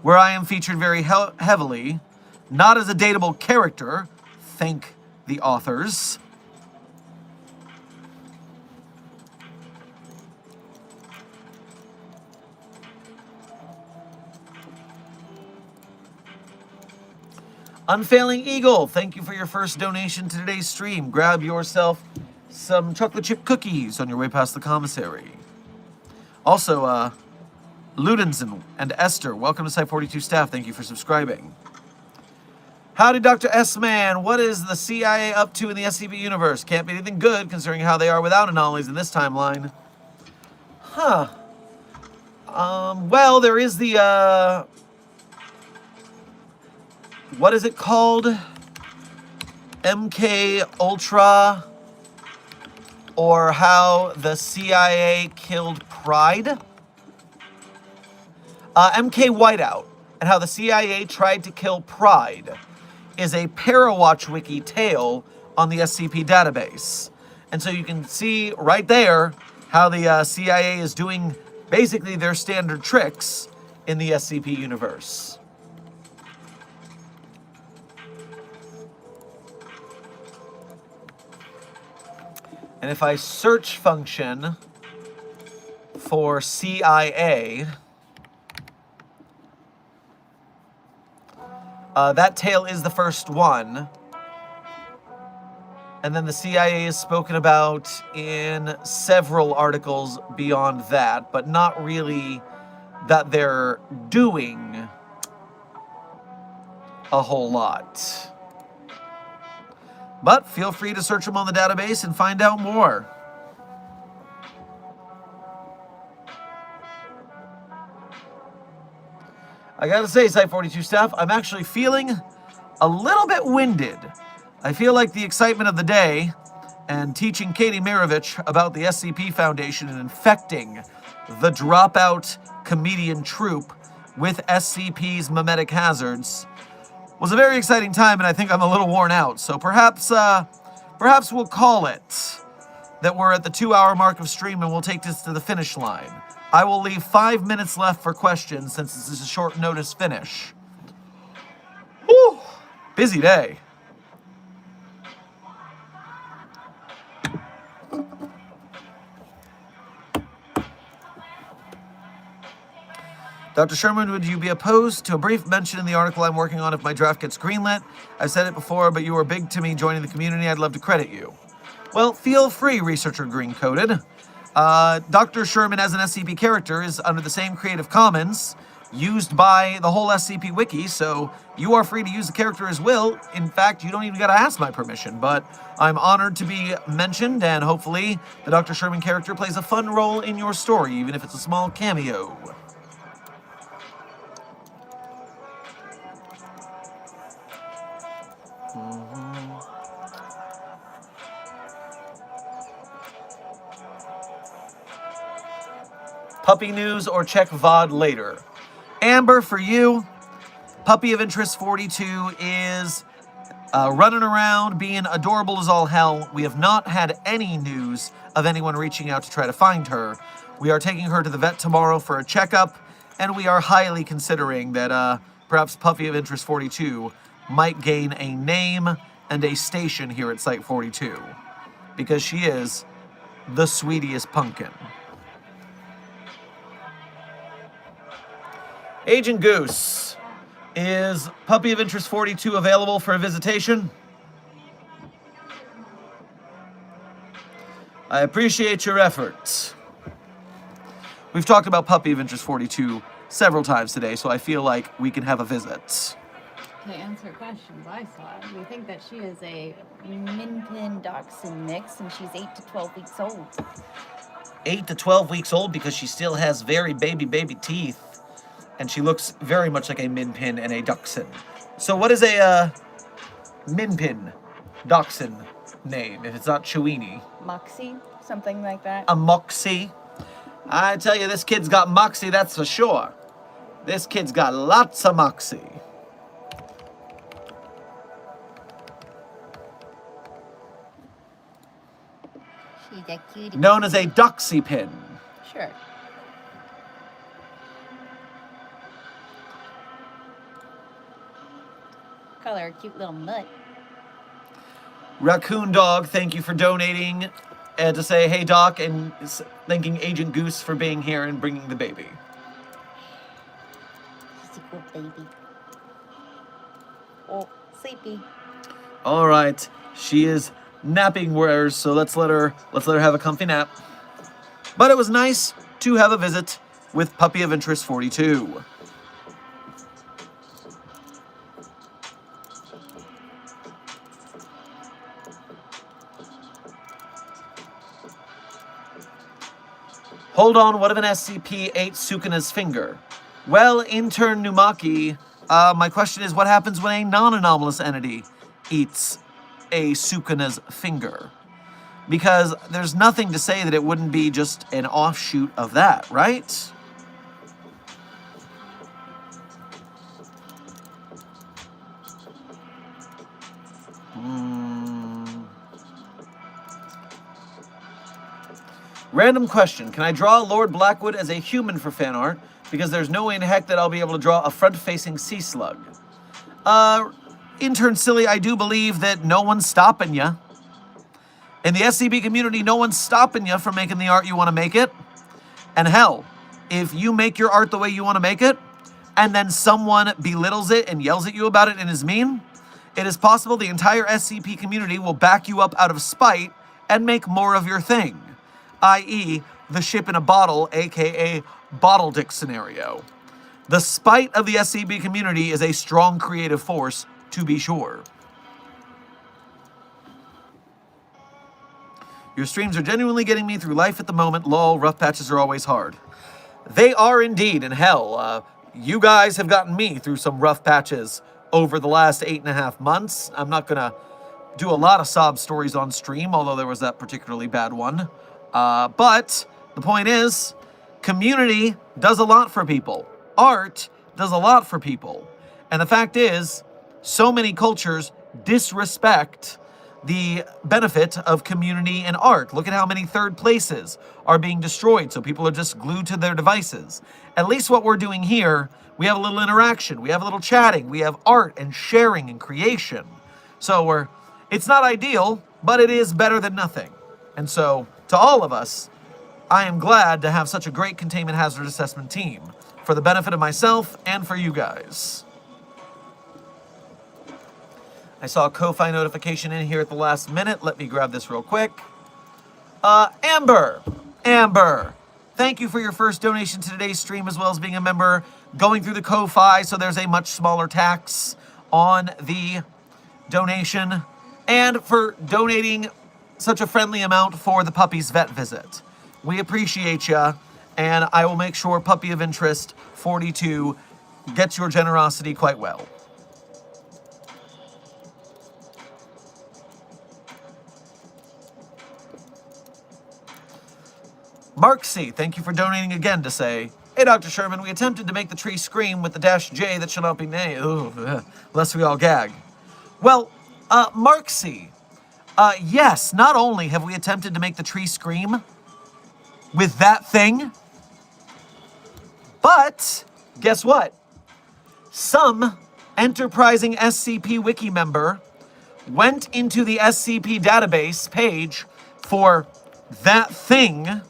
where I am featured very heavily, not as a dateable character, thank the authors. Unfailing Eagle, thank you for your first donation to today's stream. Grab yourself some chocolate chip cookies on your way past the commissary. Also, Ludensen and Esther, welcome to Site 42 staff. Thank you for subscribing. Howdy, Dr. S-Man. What is the CIA up to in the SCP universe? Can't be anything good, considering how they are without anomalies in this timeline. Huh. Well, there is the, what is it called? MK Ultra, or how the CIA killed Pride? MK Whiteout, and how the CIA tried to kill Pride, is a Parawatch Wiki tale on the SCP database. And so you can see right there how the CIA is doing basically their standard tricks in the SCP universe. And if I search function for CIA, that tale is the first one. And then the CIA is spoken about in several articles beyond that, but not really that they're doing a whole lot. But feel free to search them on the database and find out more. I gotta say, Site 42 staff, I'm actually feeling a little bit winded. I feel like the excitement of the day and teaching Katie MAROVITCH about the SCP Foundation and infecting the dropout comedian troupe with SCP's memetic hazards was a very exciting time, and I think I'm a little worn out. So perhaps we'll call it that we're at the 2-hour mark of stream and we'll take this to the finish line. I will leave 5 minutes left for questions since this is a short notice finish. Whew, busy day. Dr. Sherman, would you be opposed to a brief mention in the article I'm working on if my draft gets greenlit? I've said it before, but you were big to me joining the community. I'd love to credit you. Well, feel free, Researcher Green-Coded. Dr. Sherman as an SCP character is under the same Creative Commons used by the whole SCP Wiki, so you are free to use the character as will. In fact, you don't even gotta ask my permission, but I'm honored to be mentioned, and hopefully the Dr. Sherman character plays a fun role in your story, even if it's a small cameo. Puppy news or check VOD later. Amber, for you, Puppy of Interest 42 is running around, being adorable as all hell. We have not had any news of anyone reaching out to try to find her. We are taking her to the vet tomorrow for a checkup, and we are highly considering that perhaps Puppy of Interest 42 might gain a name and a station here at Site 42, because she is the sweetest pumpkin. Agent Goose, is Puppy of Interest 42 available for a visitation? I appreciate your efforts. We've talked about Puppy of Interest 42 several times today, so I feel like we can have a visit. To answer questions I saw, we think that she is a Min-Pin Dachshund mix, and she's 8 to 12 weeks old. 8 to 12 weeks old because she still has very baby teeth. And she looks very much like a Min-Pin and a Dachshund. So what is a Min-Pin Dachshund name, if it's not Chewini? Moxie, something like that. A Moxie. I tell you, this kid's got Moxie, that's for sure. This kid's got lots of Moxie. She's a cutie. Known as a Doxy Pin. Sure. Call her a cute little nut. Raccoon Dog, thank you for donating and to say, hey, Doc, and thanking Agent Goose for being here and bringing the baby. She's a good baby. Oh, sleepy. All right, she is napping wears, so let's let her have a comfy nap. But it was nice to have a visit with Puppy of Interest 42. Hold on, what of an SCP ate Sukuna's finger? Well, intern Numaki, my question is, what happens when a non-anomalous entity eats a Sukuna's finger? Because there's nothing to say that it wouldn't be just an offshoot of that, right? Random question. Can I draw Lord Blackwood as a human for fan art? Because there's no way in heck that I'll be able to draw a front-facing sea slug. Intern Silly, I do believe that no one's stopping you. In the SCP community, no one's stopping you from making the art you want to make it. And hell, if you make your art the way you want to make it, and then someone belittles it and yells at you about it and is mean, it is possible the entire SCP community will back you up out of spite and make more of your thing. I.e., the ship in a bottle, aka bottle dick scenario. The spite of the SCP community is a strong creative force, to be sure. Your streams are genuinely getting me through life at the moment. Lol, rough patches are always hard. They are indeed, and hell, you guys have gotten me through some rough patches over the last 8.5 months. I'm not gonna do a lot of sob stories on stream, although there was that particularly bad one. But the point is, community does a lot for people. Art does a lot for people. And the fact is, so many cultures disrespect the benefit of community and art. Look at how many third places are being destroyed, so people are just glued to their devices. At least what we're doing here, we have a little interaction, we have a little chatting, we have art and sharing and creation. So it's not ideal, but it is better than nothing. And so, to all of us, I am glad to have such a great containment hazard assessment team for the benefit of myself and for you guys. I saw a Ko-Fi notification in here at the last minute. Let me grab this real quick. Amber, thank you for your first donation to today's stream, as well as being a member, going through the Ko-Fi, so there's a much smaller tax on the donation, and for donating such a friendly amount for the puppy's vet visit. We appreciate ya, and I will make sure Puppy of Interest 42 gets your generosity quite well. Mark C., thank you for donating again to say, hey, Dr. Sherman, we attempted to make the tree scream with the -J that shall not be named. Ooh, lest we all gag. Well, Mark C., yes, not only have we attempted to make the tree scream with that thing, but guess what? Some enterprising SCP Wiki member went into the SCP database page for that thing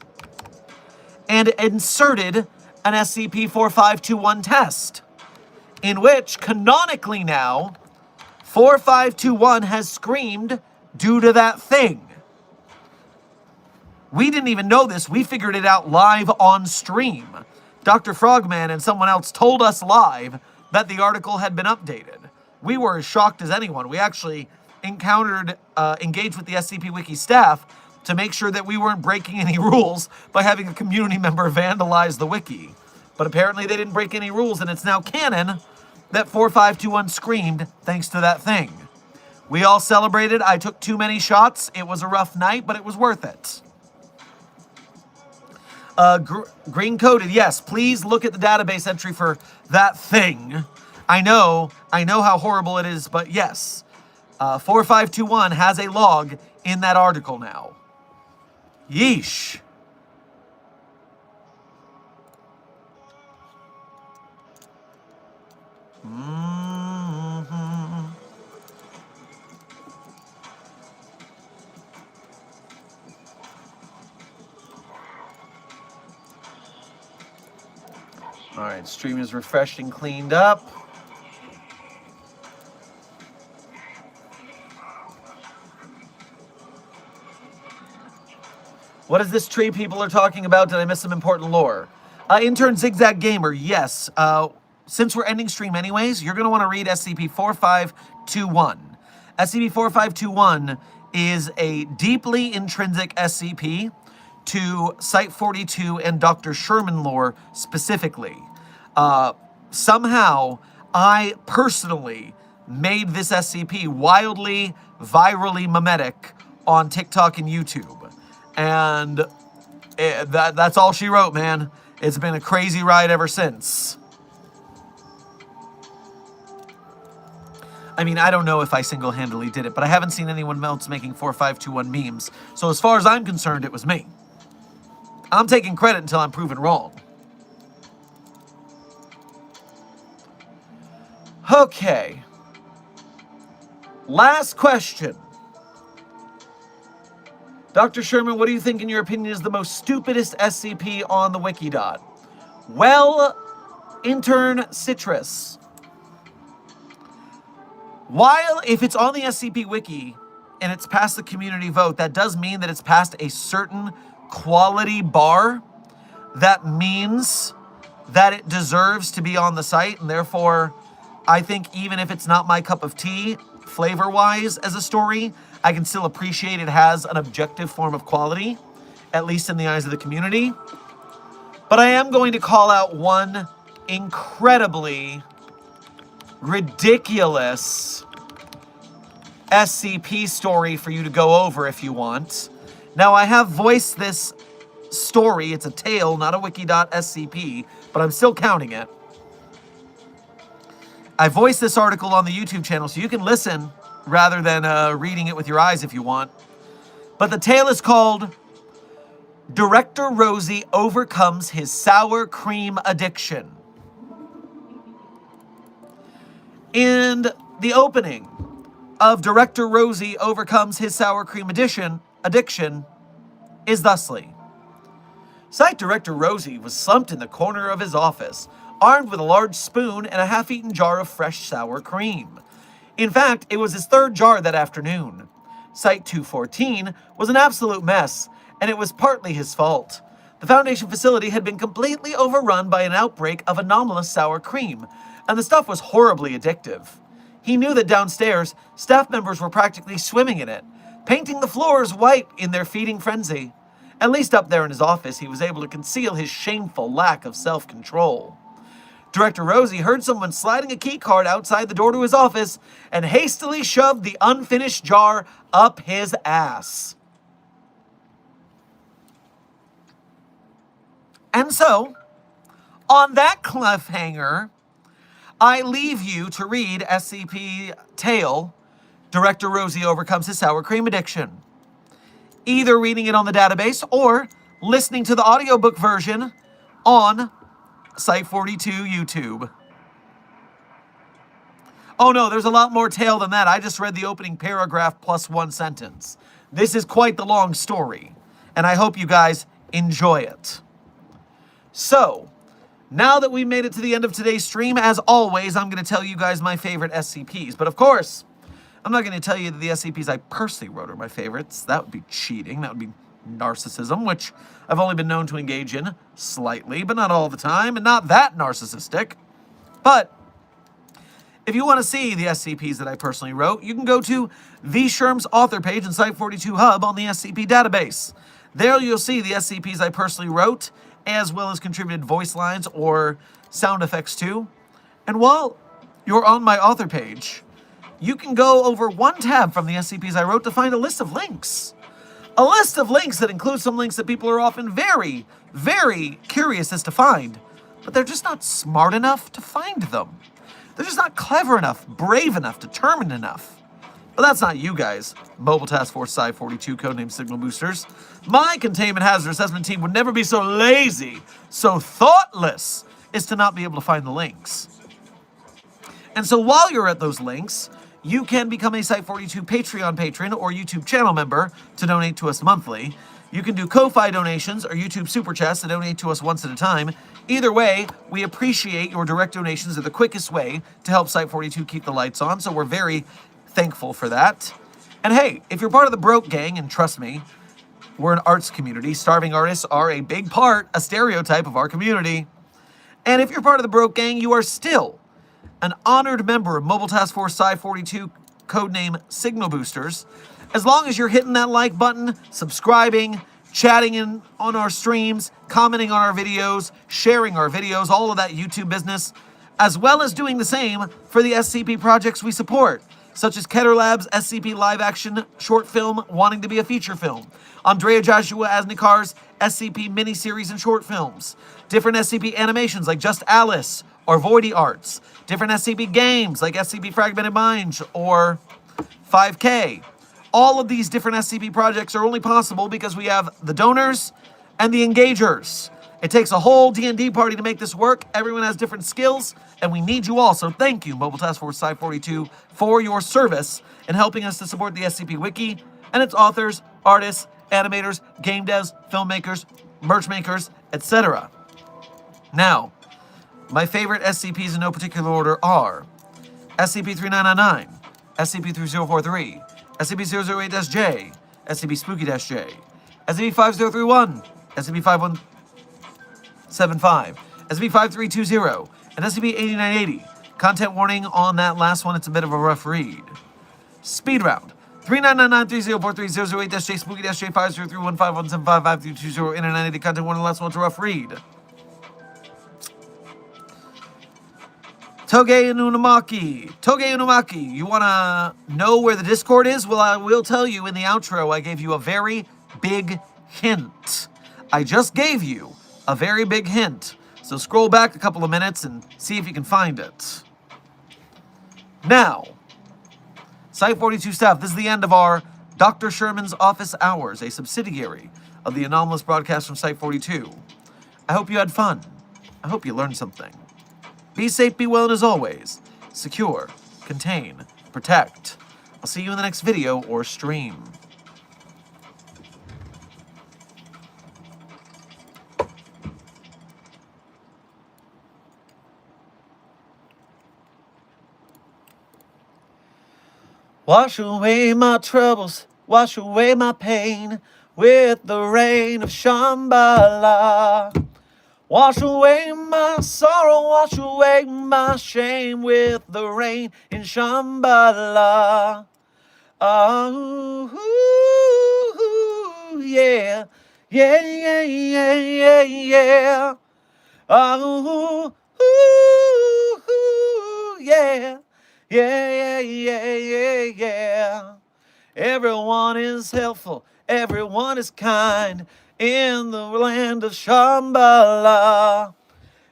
and inserted an SCP-4521 test, in which, canonically now, 4521 has screamed due to that thing. We didn't even know this. We figured it out live on stream. Dr. Frogman and someone else told us live that the article had been updated. We were as shocked as anyone. We actually engaged with the SCP Wiki staff to make sure that we weren't breaking any rules by having a community member vandalize the wiki. But apparently they didn't break any rules, and it's now canon that 4521 screamed thanks to that thing. We all celebrated. I took too many shots. It was a rough night, but it was worth it. Green coded, yes, please look at the database entry for that thing. I know how horrible it is, but yes, 4521 has a log in that article now. Yeesh. All right, stream is refreshed and cleaned up. What is this tree people are talking about? Did I miss some important lore? Intern Zigzag Gamer, yes. Since we're ending stream anyways, you're going to want to read SCP-4521. SCP-4521 is a deeply intrinsic SCP to Site-42 and Dr. Sherman lore specifically. Somehow, I personally made this SCP wildly, virally memetic on TikTok and YouTube. And that's all she wrote, man. It's been a crazy ride ever since. I mean, I don't know if I single-handedly did it, but I haven't seen anyone else making 4521 memes. So as far as I'm concerned, it was me. I'm taking credit until I'm proven wrong. Okay. Last question. Dr. Sherman, what do you think, in your opinion, is the most stupidest SCP on the Wikidot? Well, Intern Citrus. While, if it's on the SCP Wiki and it's past the community vote, that does mean that it's past a certain quality bar. That means that it deserves to be on the site, and therefore, I think even if it's not my cup of tea, flavor-wise as a story, I can still appreciate it has an objective form of quality, at least in the eyes of the community. But I am going to call out one incredibly ridiculous SCP story for you to go over if you want. Now, I have voiced this story. It's a tale, not a Wikidot SCP, but I'm still counting it. I voiced this article on the YouTube channel, so you can listen rather than reading it with your eyes if you want. But the tale is called Director Rosie Overcomes His Sour Cream Addiction. In the opening of Director Rosie Overcomes His Sour Cream Addiction is thusly. Site Director Rosie was slumped in the corner of his office, armed with a large spoon and a half-eaten jar of fresh sour cream. In fact, it was his third jar that afternoon. Site 214 was an absolute mess, and it was partly his fault. The Foundation facility had been completely overrun by an outbreak of anomalous sour cream, and the stuff was horribly addictive. He knew that downstairs, staff members were practically swimming in it, painting the floors white in their feeding frenzy. At least up there in his office, he was able to conceal his shameful lack of self-control. Director Rosie heard someone sliding a key card outside the door to his office and hastily shoved the unfinished jar up his ass. And so, on that cliffhanger, I leave you to read SCP Tale, Director Rosie Overcomes His Sour Cream Addiction. Either reading it on the database or listening to the audiobook version on Site42 YouTube. Oh no, there's a lot more tale than that. I just read the opening paragraph plus one sentence. This is quite the long story, and I hope you guys enjoy it. So, now that we've made it to the end of today's stream, as always, I'm going to tell you guys my favorite SCPs. But of course, I'm not going to tell you that the SCPs I personally wrote are my favorites. That would be cheating. That would be narcissism, which I've only been known to engage in slightly, but not all the time, and not that narcissistic. But if you want to see the SCPs that I personally wrote, you can go to the Sherm's author page in Site42 Hub on the SCP database. There you'll see the SCPs I personally wrote, as well as contributed voice lines or sound effects too. And while you're on my author page, you can go over one tab from the SCPs I wrote to find a list of links. A list of links that includes some links that people are often very, very curious as to find, but they're just not smart enough to find them. They're just not clever enough, brave enough, determined enough. But that's not you guys, Mobile Task Force Sci-42, codename Signal Boosters. My Containment Hazard Assessment team would never be so lazy, so thoughtless, as to not be able to find the links. And so while you're at those links, you can become a Site42 Patreon patron or YouTube channel member to donate to us monthly. You can do Ko-Fi donations or YouTube Super Chats to donate to us once at a time. Either way, we appreciate your direct donations. They're the quickest way to help Site42 keep the lights on, so we're very thankful for that. And hey, if you're part of the Broke Gang, and trust me, we're an arts community, starving artists are a big part, a stereotype of our community. And if you're part of the Broke Gang, you are still an honored member of Mobile Task Force Sci-42, codename Signal Boosters. As long as you're hitting that like button, subscribing, chatting in on our streams, commenting on our videos, sharing our videos, all of that YouTube business, as well as doing the same for the SCP projects we support, such as Keter Lab's SCP live-action short film wanting to be a feature film, Andrea Joshua Asnikar's SCP miniseries and short films, different SCP animations like Just Alice or Voidy Arts, different SCP games like SCP Fragmented Minds or 5K. All of these different SCP projects are only possible because we have the donors and the engagers. It takes a whole D&D party to make this work. Everyone has different skills, and we need you all. So thank you, Mobile Task Force Sci-42, for your service in helping us to support the SCP Wiki and its authors, artists, animators, game devs, filmmakers, merch makers, etc. Now, my favorite SCPs in no particular order are SCP-3999, SCP-3043, SCP-008-J, SCP-Spooky-J, SCP-5031, SCP-5175, SCP-5320, and SCP-8980. Content warning on that last one, it's a bit of a rough read. Speed round. 3999-3043-008-J, Spooky-J, 5031-5175-5320, 8980. Content warning, the last one's a rough read. Toge Unumaki, you want to know where the Discord is? Well, I will tell you in the outro, I gave you a very big hint. I just gave you a very big hint. So scroll back a couple of minutes and see if you can find it. Now, Site42 staff, this is the end of our Dr. Sherman's Office Hours, a subsidiary of the anomalous broadcast from Site42. I hope you had fun. I hope you learned something. Be safe, be well, and as always, secure, contain, protect. I'll see you in the next video or stream. Wash away my troubles, wash away my pain, with the rain of Shambhala. Wash away my sorrow, wash away my shame with the rain in Shambhala. Oh, yeah, yeah, yeah, yeah, yeah, yeah. Oh, yeah, yeah, yeah, yeah, yeah, yeah. Everyone is helpful, everyone is kind in the land of Shambhala.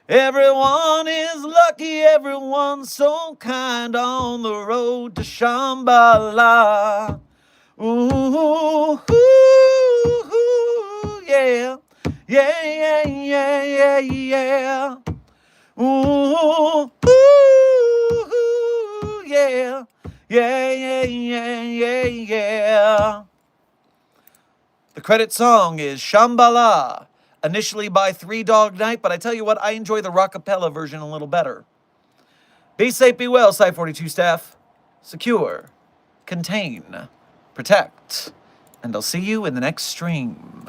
Everyone is lucky, everyone's so kind on the road to Shambhala. Ooh, yeah, yeah, yeah, yeah, yeah, yeah. Ooh, yeah, yeah, yeah, yeah, yeah, yeah. The credit song is Shambhala, initially by Three Dog Night, but I tell you what, I enjoy the rockapella version a little better. Be safe, be well, Site 42 staff. Secure, contain, protect, and I'll see you in the next stream.